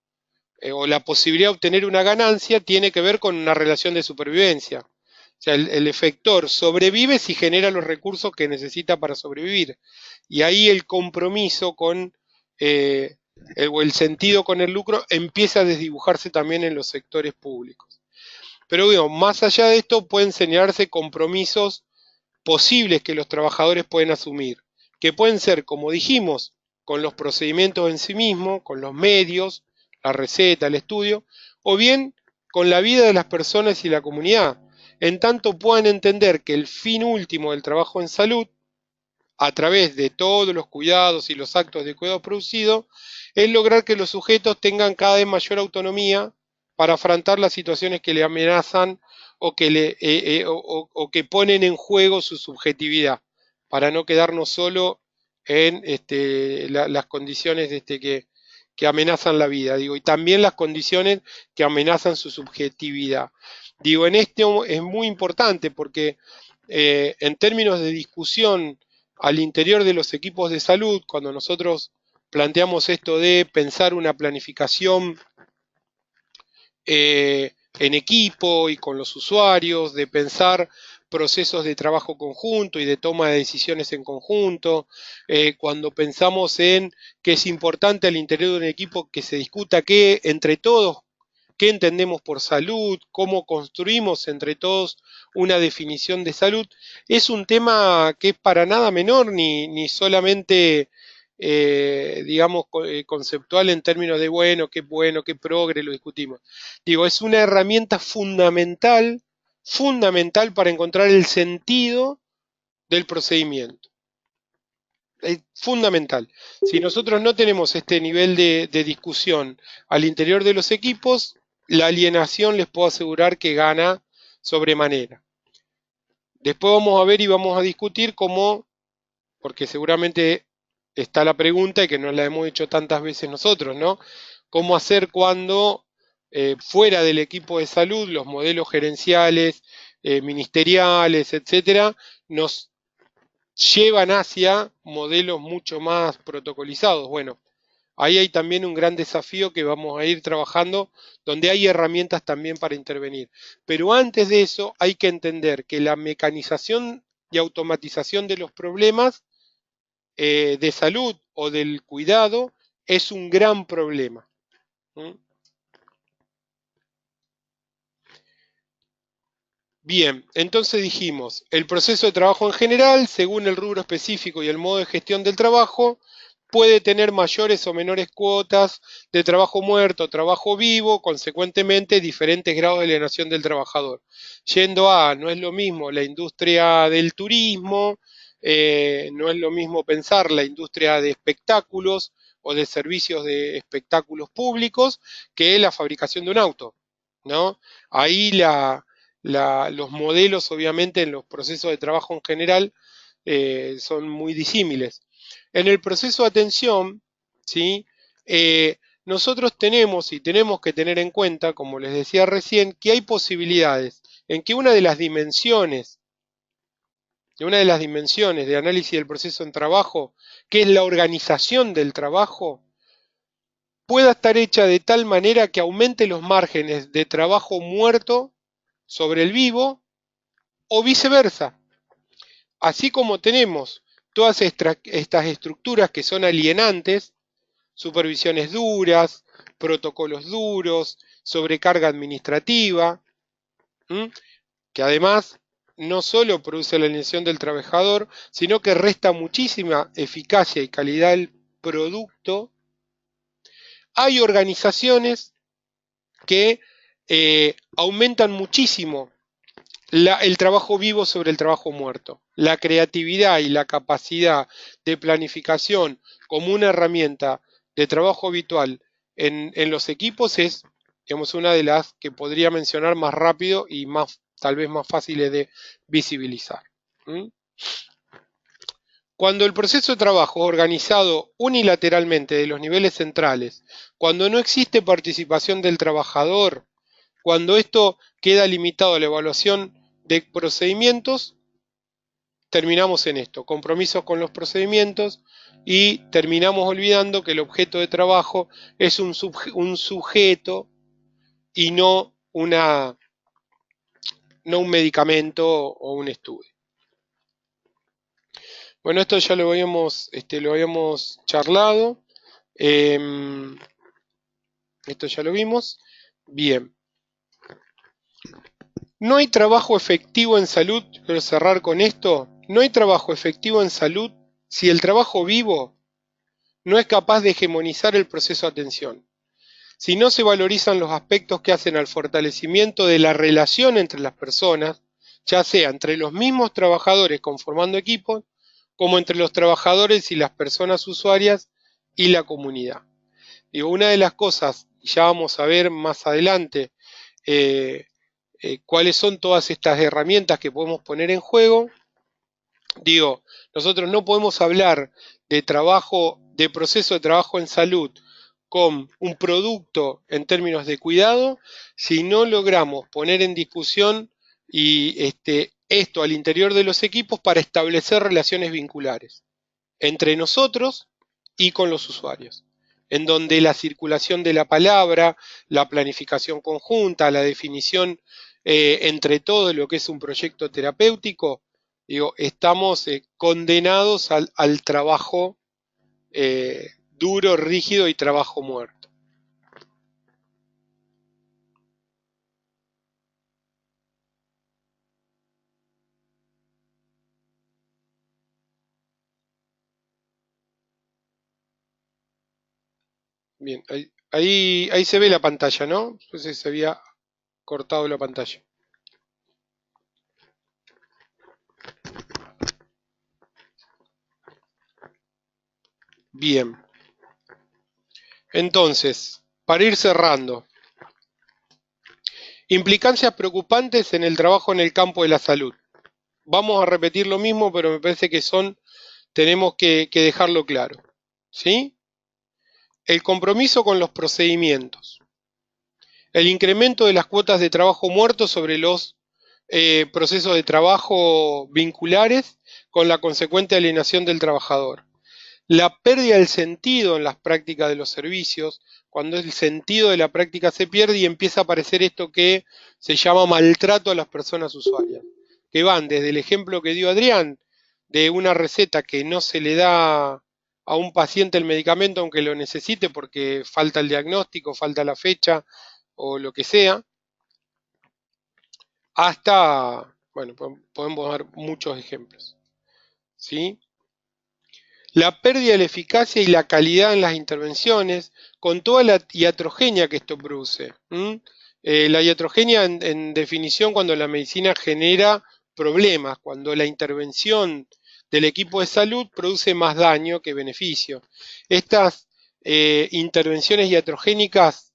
o la posibilidad de obtener una ganancia tiene que ver con una relación de supervivencia. O sea, el efector sobrevive si genera los recursos que necesita para sobrevivir. Y ahí el compromiso con o el sentido con el lucro empieza a desdibujarse también en los sectores públicos. Pero digo, más allá de esto pueden señalarse compromisos posibles que los trabajadores pueden asumir, que pueden ser, como dijimos, con los procedimientos en sí mismos, con los medios, la receta, el estudio, o bien con la vida de las personas y la comunidad, en tanto puedan entender que el fin último del trabajo en salud, a través de todos los cuidados y los actos de cuidado producido, es lograr que los sujetos tengan cada vez mayor autonomía para afrontar las situaciones que le amenazan o que ponen en juego su subjetividad, para no quedarnos solo en las condiciones que amenazan la vida, digo, y también las condiciones que amenazan su subjetividad. Digo, en esto es muy importante porque en términos de discusión al interior de los equipos de salud, cuando nosotros planteamos esto de pensar una planificación en equipo y con los usuarios, de pensar procesos de trabajo conjunto y de toma de decisiones en conjunto, cuando pensamos en que es importante al interior de un equipo que se discuta qué entre todos, qué entendemos por salud, cómo construimos entre todos una definición de salud, es un tema que es para nada menor ni solamente digamos, conceptual en términos de bueno, qué progre, lo discutimos. Digo, es una herramienta fundamental para encontrar el sentido del procedimiento. Es fundamental. Si nosotros no tenemos este nivel de discusión al interior de los equipos, la alienación les puedo asegurar que gana sobremanera. Después vamos a ver y vamos a discutir cómo, porque seguramente está la pregunta y que nos la hemos hecho tantas veces nosotros, ¿no? ¿Cómo hacer cuando fuera del equipo de salud los modelos gerenciales, ministeriales, etcétera, nos llevan hacia modelos mucho más protocolizados? Bueno, ahí hay también un gran desafío que vamos a ir trabajando, donde hay herramientas también para intervenir. Pero antes de eso hay que entender que la mecanización y automatización de los problemas de salud o del cuidado es un gran problema. Bien, entonces dijimos, el proceso de trabajo en general, según el rubro específico y el modo de gestión del trabajo, puede tener mayores o menores cuotas de trabajo muerto, trabajo vivo, consecuentemente diferentes grados de alienación del trabajador. Yendo a, no es lo mismo la industria del turismo, no es lo mismo pensar la industria de espectáculos o de servicios de espectáculos públicos que la fabricación de un auto, ¿no? Ahí los modelos, obviamente, en los procesos de trabajo en general son muy disímiles. En el proceso de atención, ¿sí? Nosotros tenemos y tenemos que tener en cuenta, como les decía recién, que hay posibilidades en que una de las dimensiones de análisis del proceso en trabajo, que es la organización del trabajo, pueda estar hecha de tal manera que aumente los márgenes de trabajo muerto sobre el vivo o viceversa. Así como tenemos todas estas estructuras que son alienantes, supervisiones duras, protocolos duros, sobrecarga administrativa, que además no solo produce la alienación del trabajador, sino que resta muchísima eficacia y calidad del producto. Hay organizaciones que aumentan muchísimo el trabajo vivo sobre el trabajo muerto. La creatividad y la capacidad de planificación como una herramienta de trabajo habitual en los equipos es, digamos, una de las que podría mencionar más rápido y tal vez más fáciles de visibilizar. Cuando el proceso de trabajo es organizado unilateralmente de los niveles centrales, cuando no existe participación del trabajador, cuando esto queda limitado a la evaluación de procedimientos, terminamos en esto, compromisos con los procedimientos, y terminamos olvidando que el objeto de trabajo es un sujeto y no un medicamento o un estudio. Bueno, esto ya lo habíamos charlado. Esto ya lo vimos. Bien. No hay trabajo efectivo en salud, quiero cerrar con esto, no hay trabajo efectivo en salud si el trabajo vivo no es capaz de hegemonizar el proceso de atención. Si no se valorizan los aspectos que hacen al fortalecimiento de la relación entre las personas, ya sea entre los mismos trabajadores conformando equipos, como entre los trabajadores y las personas usuarias y la comunidad. Digo, una de las cosas, ya vamos a ver más adelante, cuáles son todas estas herramientas que podemos poner en juego. Digo, nosotros no podemos hablar de trabajo, de proceso de trabajo en salud con un producto en términos de cuidado si no logramos poner en discusión esto al interior de los equipos para establecer relaciones vinculares entre nosotros y con los usuarios, en donde la circulación de la palabra, la planificación conjunta, la definición entre todo de lo que es un proyecto terapéutico, digo, estamos condenados al trabajo duro, rígido y trabajo muerto. Bien, ahí se ve la pantalla, ¿no? Entonces se había cortado la pantalla. Bien. Entonces, para ir cerrando, implicancias preocupantes en el trabajo en el campo de la salud. Vamos a repetir lo mismo, pero me parece que tenemos que dejarlo claro. ¿Sí? El compromiso con los procedimientos. El incremento de las cuotas de trabajo muerto sobre los procesos de trabajo vinculares con la consecuente alienación del trabajador. La pérdida del sentido en las prácticas de los servicios, cuando el sentido de la práctica se pierde y empieza a aparecer esto que se llama maltrato a las personas usuarias, que van desde el ejemplo que dio Adrián, de una receta que no se le da a un paciente el medicamento aunque lo necesite porque falta el diagnóstico, falta la fecha o lo que sea, hasta, bueno, podemos dar muchos ejemplos, ¿sí? La pérdida de la eficacia y la calidad en las intervenciones, con toda la iatrogenia que esto produce. La iatrogenia, en definición, cuando la medicina genera problemas, cuando la intervención del equipo de salud produce más daño que beneficio. Estas intervenciones iatrogénicas,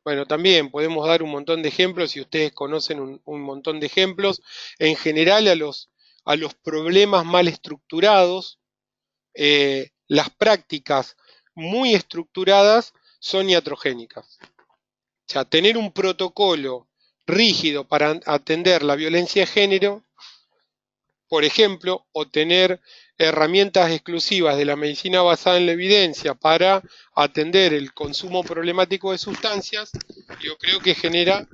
bueno, también podemos dar un montón de ejemplos, si ustedes conocen un montón de ejemplos, en general a los problemas mal estructurados. Las prácticas muy estructuradas son iatrogénicas. O sea, tener un protocolo rígido para atender la violencia de género, por ejemplo, o tener herramientas exclusivas de la medicina basada en la evidencia para atender el consumo problemático de sustancias, yo creo que genera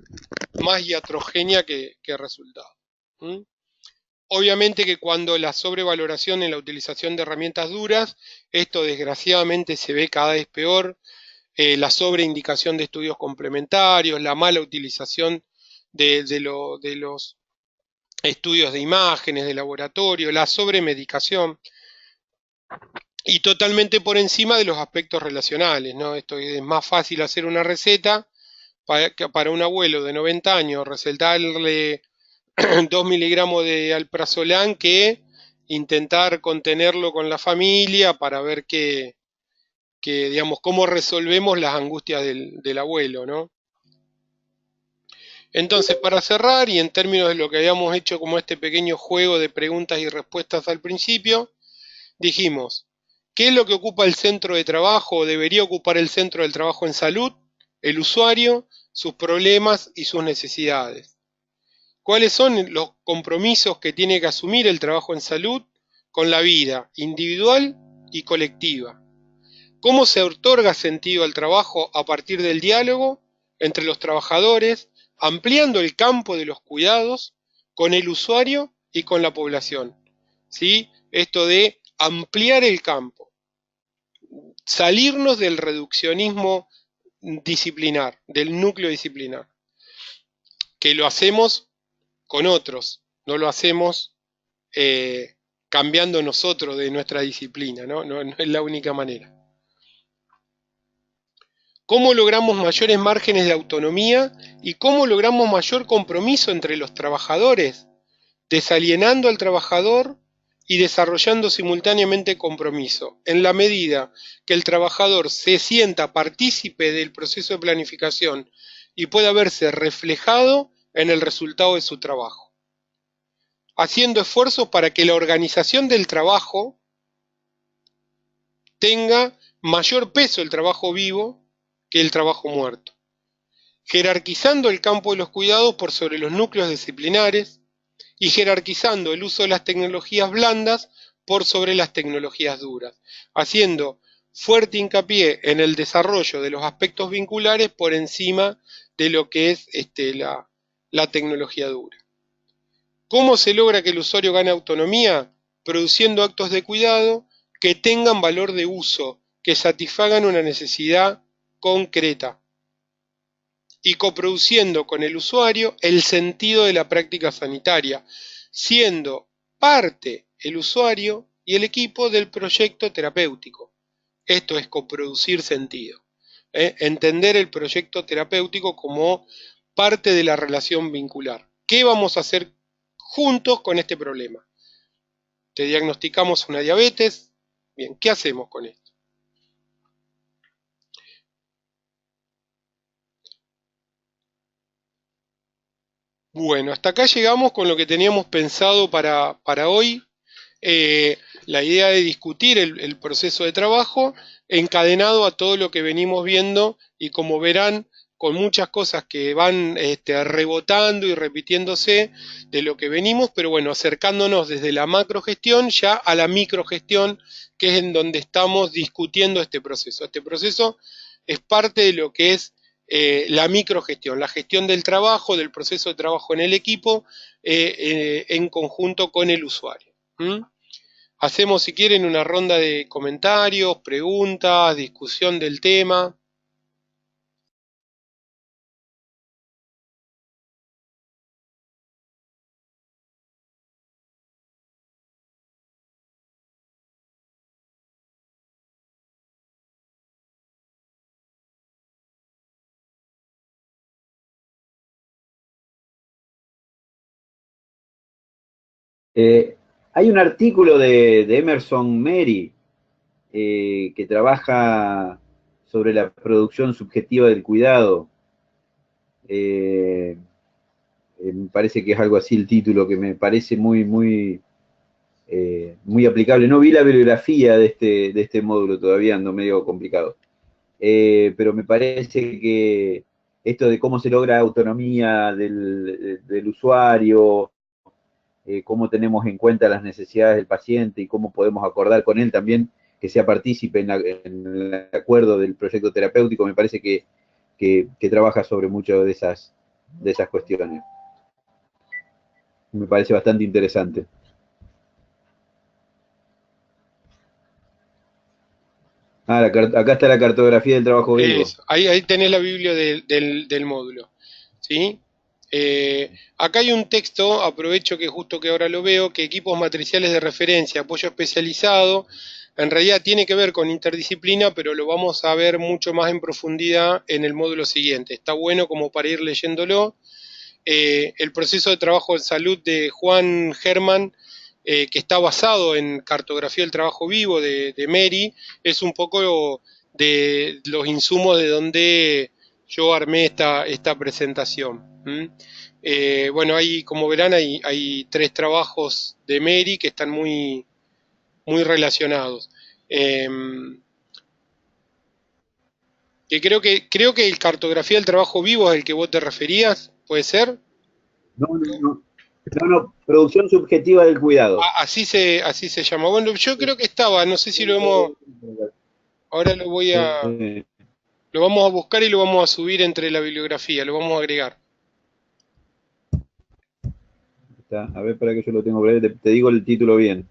más iatrogenia que resultado. Obviamente que cuando la sobrevaloración en la utilización de herramientas duras, esto desgraciadamente se ve cada vez peor, la sobreindicación de estudios complementarios, la mala utilización de los estudios de imágenes, de laboratorio, la sobremedicación y totalmente por encima de los aspectos relacionales, ¿no? Esto es más fácil hacer una receta para un abuelo de 90 años, recetarle 2 miligramos de alprazolam que intentar contenerlo con la familia para ver digamos, cómo resolvemos las angustias del abuelo, ¿no? Entonces, para cerrar, y en términos de lo que habíamos hecho como este pequeño juego de preguntas y respuestas al principio, dijimos, ¿qué es lo que ocupa el centro de trabajo o debería ocupar el centro del trabajo en salud? El usuario, sus problemas y sus necesidades. ¿Cuáles son los compromisos que tiene que asumir el trabajo en salud con la vida individual y colectiva? ¿Cómo se otorga sentido al trabajo a partir del diálogo entre los trabajadores, ampliando el campo de los cuidados con el usuario y con la población? ¿Sí? Esto de ampliar el campo. salirnos del reduccionismo disciplinar, del núcleo disciplinar, que lo hacemos con otros, no lo hacemos cambiando nosotros de nuestra disciplina, ¿no? No es la única manera. ¿Cómo logramos mayores márgenes de autonomía y cómo logramos mayor compromiso entre los trabajadores, desalienando al trabajador y desarrollando simultáneamente compromiso, en la medida que el trabajador se sienta partícipe del proceso de planificación y pueda verse reflejado en el resultado de su trabajo, haciendo esfuerzos para que la organización del trabajo tenga mayor peso el trabajo vivo que el trabajo muerto, jerarquizando el campo de los cuidados por sobre los núcleos disciplinares y jerarquizando el uso de las tecnologías blandas por sobre las tecnologías duras, haciendo fuerte hincapié en el desarrollo de los aspectos vinculares por encima de lo que es la tecnología dura. ¿Cómo se logra que el usuario gane autonomía? Produciendo actos de cuidado que tengan valor de uso, que satisfagan una necesidad concreta y coproduciendo con el usuario el sentido de la práctica sanitaria, siendo parte el usuario y el equipo del proyecto terapéutico. Esto es coproducir sentido. Entender el proyecto terapéutico como parte de la relación vincular. ¿Qué vamos a hacer juntos con este problema? Te diagnosticamos una diabetes. Bien, ¿qué hacemos con esto? Bueno, hasta acá llegamos con lo que teníamos pensado para hoy. La idea de discutir el proceso de trabajo encadenado a todo lo que venimos viendo y como verán, con muchas cosas que van rebotando y repitiéndose de lo que venimos, pero bueno, acercándonos desde la macrogestión ya a la microgestión, que es en donde estamos discutiendo este proceso. Este proceso es parte de lo que es la microgestión, la gestión del trabajo, del proceso de trabajo en el equipo, en conjunto con el usuario. Hacemos, si quieren, una ronda de comentarios, preguntas, discusión del tema. Hay un artículo de Emerson Mary que trabaja sobre la producción subjetiva del cuidado. Me parece que es algo así el título, que me parece muy aplicable. No vi la bibliografía de este módulo todavía, ando medio complicado. Pero me parece que esto de cómo se logra autonomía del usuario, cómo tenemos en cuenta las necesidades del paciente y cómo podemos acordar con él también que sea partícipe en el acuerdo del proyecto terapéutico, me parece que trabaja sobre muchas de esas cuestiones. Me parece bastante interesante. Acá está la cartografía del trabajo vivo. Ahí tenés la biblia del módulo. ¿Sí? Acá hay un texto, aprovecho que justo que ahora lo veo, que equipos matriciales de referencia, apoyo especializado, en realidad tiene que ver con interdisciplina, pero lo vamos a ver mucho más en profundidad en el módulo siguiente. Está bueno como para ir leyéndolo. El proceso de trabajo de salud de Juan Germán, que está basado en cartografía del trabajo vivo de Mary, es un poco de los insumos de donde yo armé esta presentación. Bueno, como verán, hay 3 trabajos de Mary que están muy relacionados. Que creo que el cartografía del trabajo vivo es el que vos te referías, ¿puede ser? No, producción subjetiva del cuidado. Así se llama. Bueno, yo creo que estaba, no sé si lo hemos. Ahora lo vamos a buscar y lo vamos a subir entre la bibliografía, lo vamos a agregar. A ver, para que yo lo tengo breve, te digo el título bien.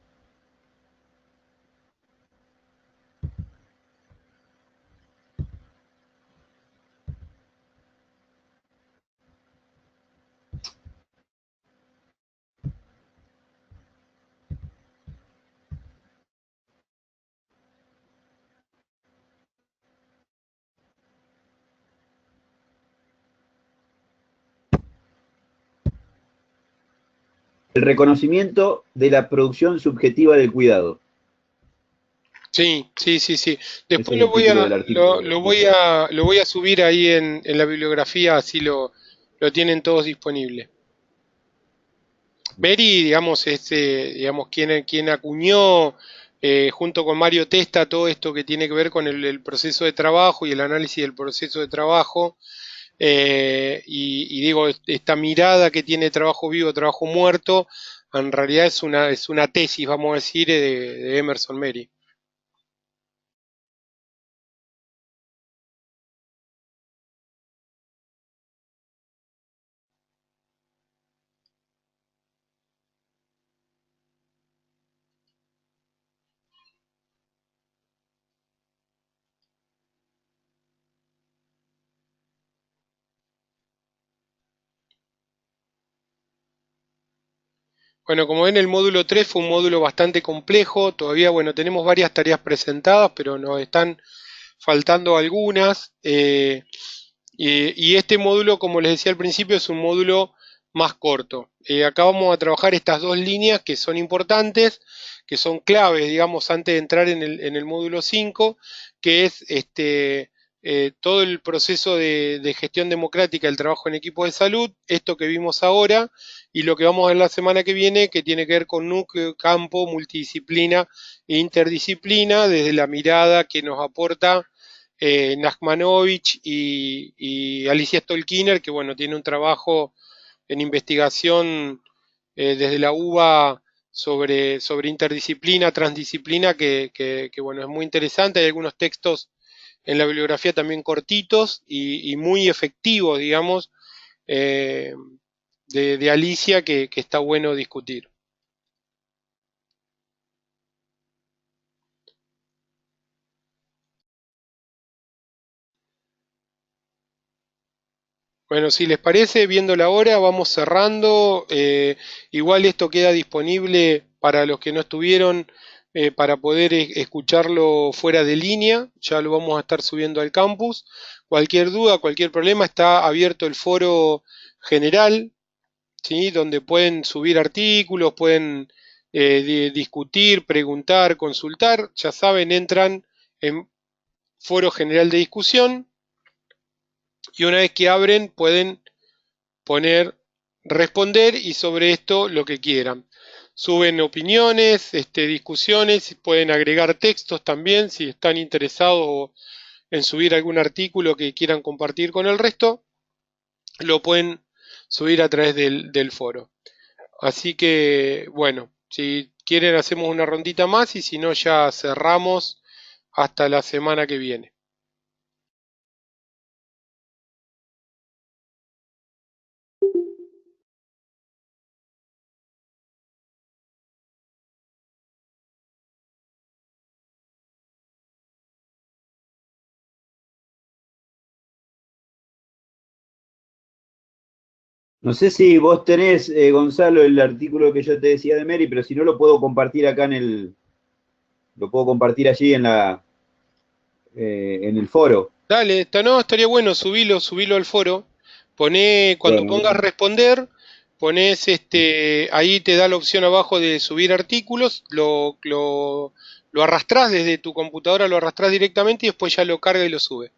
el reconocimiento de la producción subjetiva del cuidado. Sí, sí, sí, sí. Ese Después es el título del artículo. lo voy a subir ahí en la bibliografía, así lo tienen todos disponible. Mary, digamos, digamos, quien acuñó junto con Mario Testa todo esto que tiene que ver con el proceso de trabajo y el análisis del proceso de trabajo, y digo, esta mirada que tiene trabajo vivo, trabajo muerto, en realidad es una tesis, vamos a decir, de Emerson Mary. Bueno, como ven, el módulo 3 fue un módulo bastante complejo. Todavía, bueno, tenemos varias tareas presentadas, pero nos están faltando algunas. Y este módulo, como les decía al principio, es un módulo más corto. Acá vamos a trabajar estas dos líneas que son importantes, que son claves, digamos, antes de entrar en el módulo 5, que es todo el proceso de gestión democrática del trabajo en equipos de salud, esto que vimos ahora, y lo que vamos a ver la semana que viene, que tiene que ver con núcleo, campo, multidisciplina e interdisciplina, desde la mirada que nos aporta Nachmanovich y Alicia Stolkiner, que bueno, tiene un trabajo en investigación desde la UBA sobre interdisciplina, transdisciplina, que, bueno, es muy interesante. Hay algunos textos en la bibliografía también cortitos y muy efectivos, digamos, eh, de Alicia, que está bueno discutir. Bueno, si les parece, viendo la hora, vamos cerrando. Igual esto queda disponible para los que no estuvieron, para poder escucharlo fuera de línea. Ya lo vamos a estar subiendo al campus. Cualquier duda, cualquier problema, está abierto el foro general, ¿sí? Donde pueden subir artículos, pueden discutir, preguntar, consultar. Ya saben, entran en foro general de discusión y una vez que abren pueden poner responder y sobre esto lo que quieran. Suben opiniones, discusiones, pueden agregar textos también si están interesados en subir algún artículo que quieran compartir con el resto, lo pueden subir a través del foro. Así que, bueno, si quieren hacemos una rondita más y si no ya cerramos hasta la semana que viene. No sé si vos tenés, Gonzalo, el artículo que yo te decía de Mary, pero si no lo puedo compartir acá lo puedo compartir allí en el foro. Dale, no, estaría bueno, subilo al foro. Cuando Bueno, pongas responder, pones ahí te da la opción abajo de subir artículos, lo arrastrás desde tu computadora, lo arrastrás directamente y después ya lo carga y lo sube.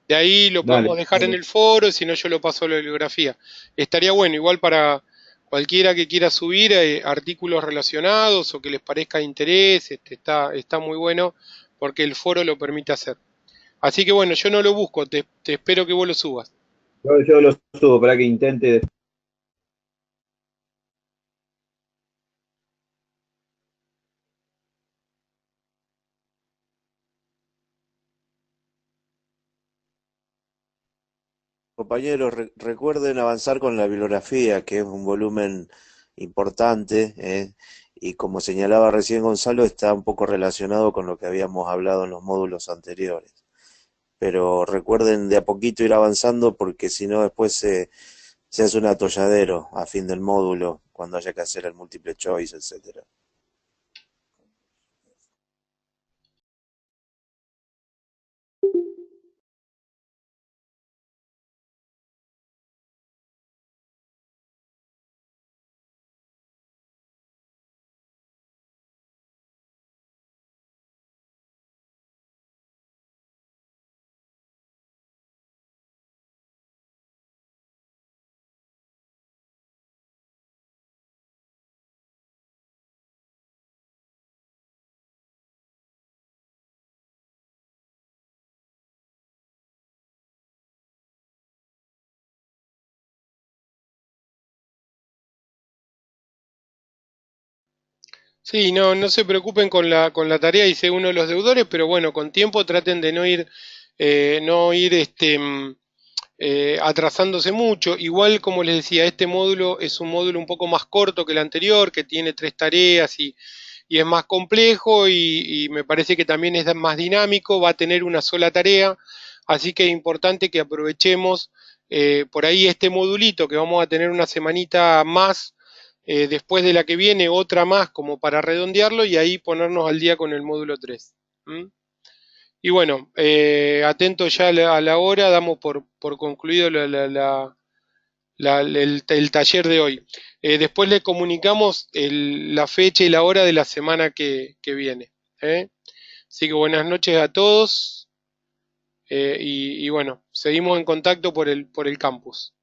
De ahí lo podemos dale. dejar en el foro, si no yo lo paso a la bibliografía. Estaría bueno, igual para cualquiera que quiera subir artículos relacionados o que les parezca de interés, está muy bueno porque el foro lo permite hacer. Así que bueno, yo no lo busco, te espero que vos lo subas. Yo lo subo para que intente. Compañeros, recuerden avanzar con la bibliografía, que es un volumen importante, y como señalaba recién Gonzalo, está un poco relacionado con lo que habíamos hablado en los módulos anteriores. Pero recuerden de a poquito ir avanzando porque si no después se hace un atolladero a fin del módulo cuando haya que hacer el múltiple choice, etcétera. Sí, no se preocupen con la tarea, dice uno de los deudores, pero bueno, con tiempo traten de no ir atrasándose mucho. Igual, como les decía, este módulo es un módulo un poco más corto que el anterior, que tiene 3 tareas y es más complejo y me parece que también es más dinámico, va a tener una sola tarea, así que es importante que aprovechemos por ahí este modulito que vamos a tener una semanita más, después de la que viene otra más como para redondearlo y ahí ponernos al día con el módulo 3. ¿Mm? Y bueno, atento ya a la hora, damos por concluido el taller de hoy. Después le comunicamos la fecha y la hora de la semana que viene. ¿Eh? Así que buenas noches a todos y bueno, seguimos en contacto por el campus.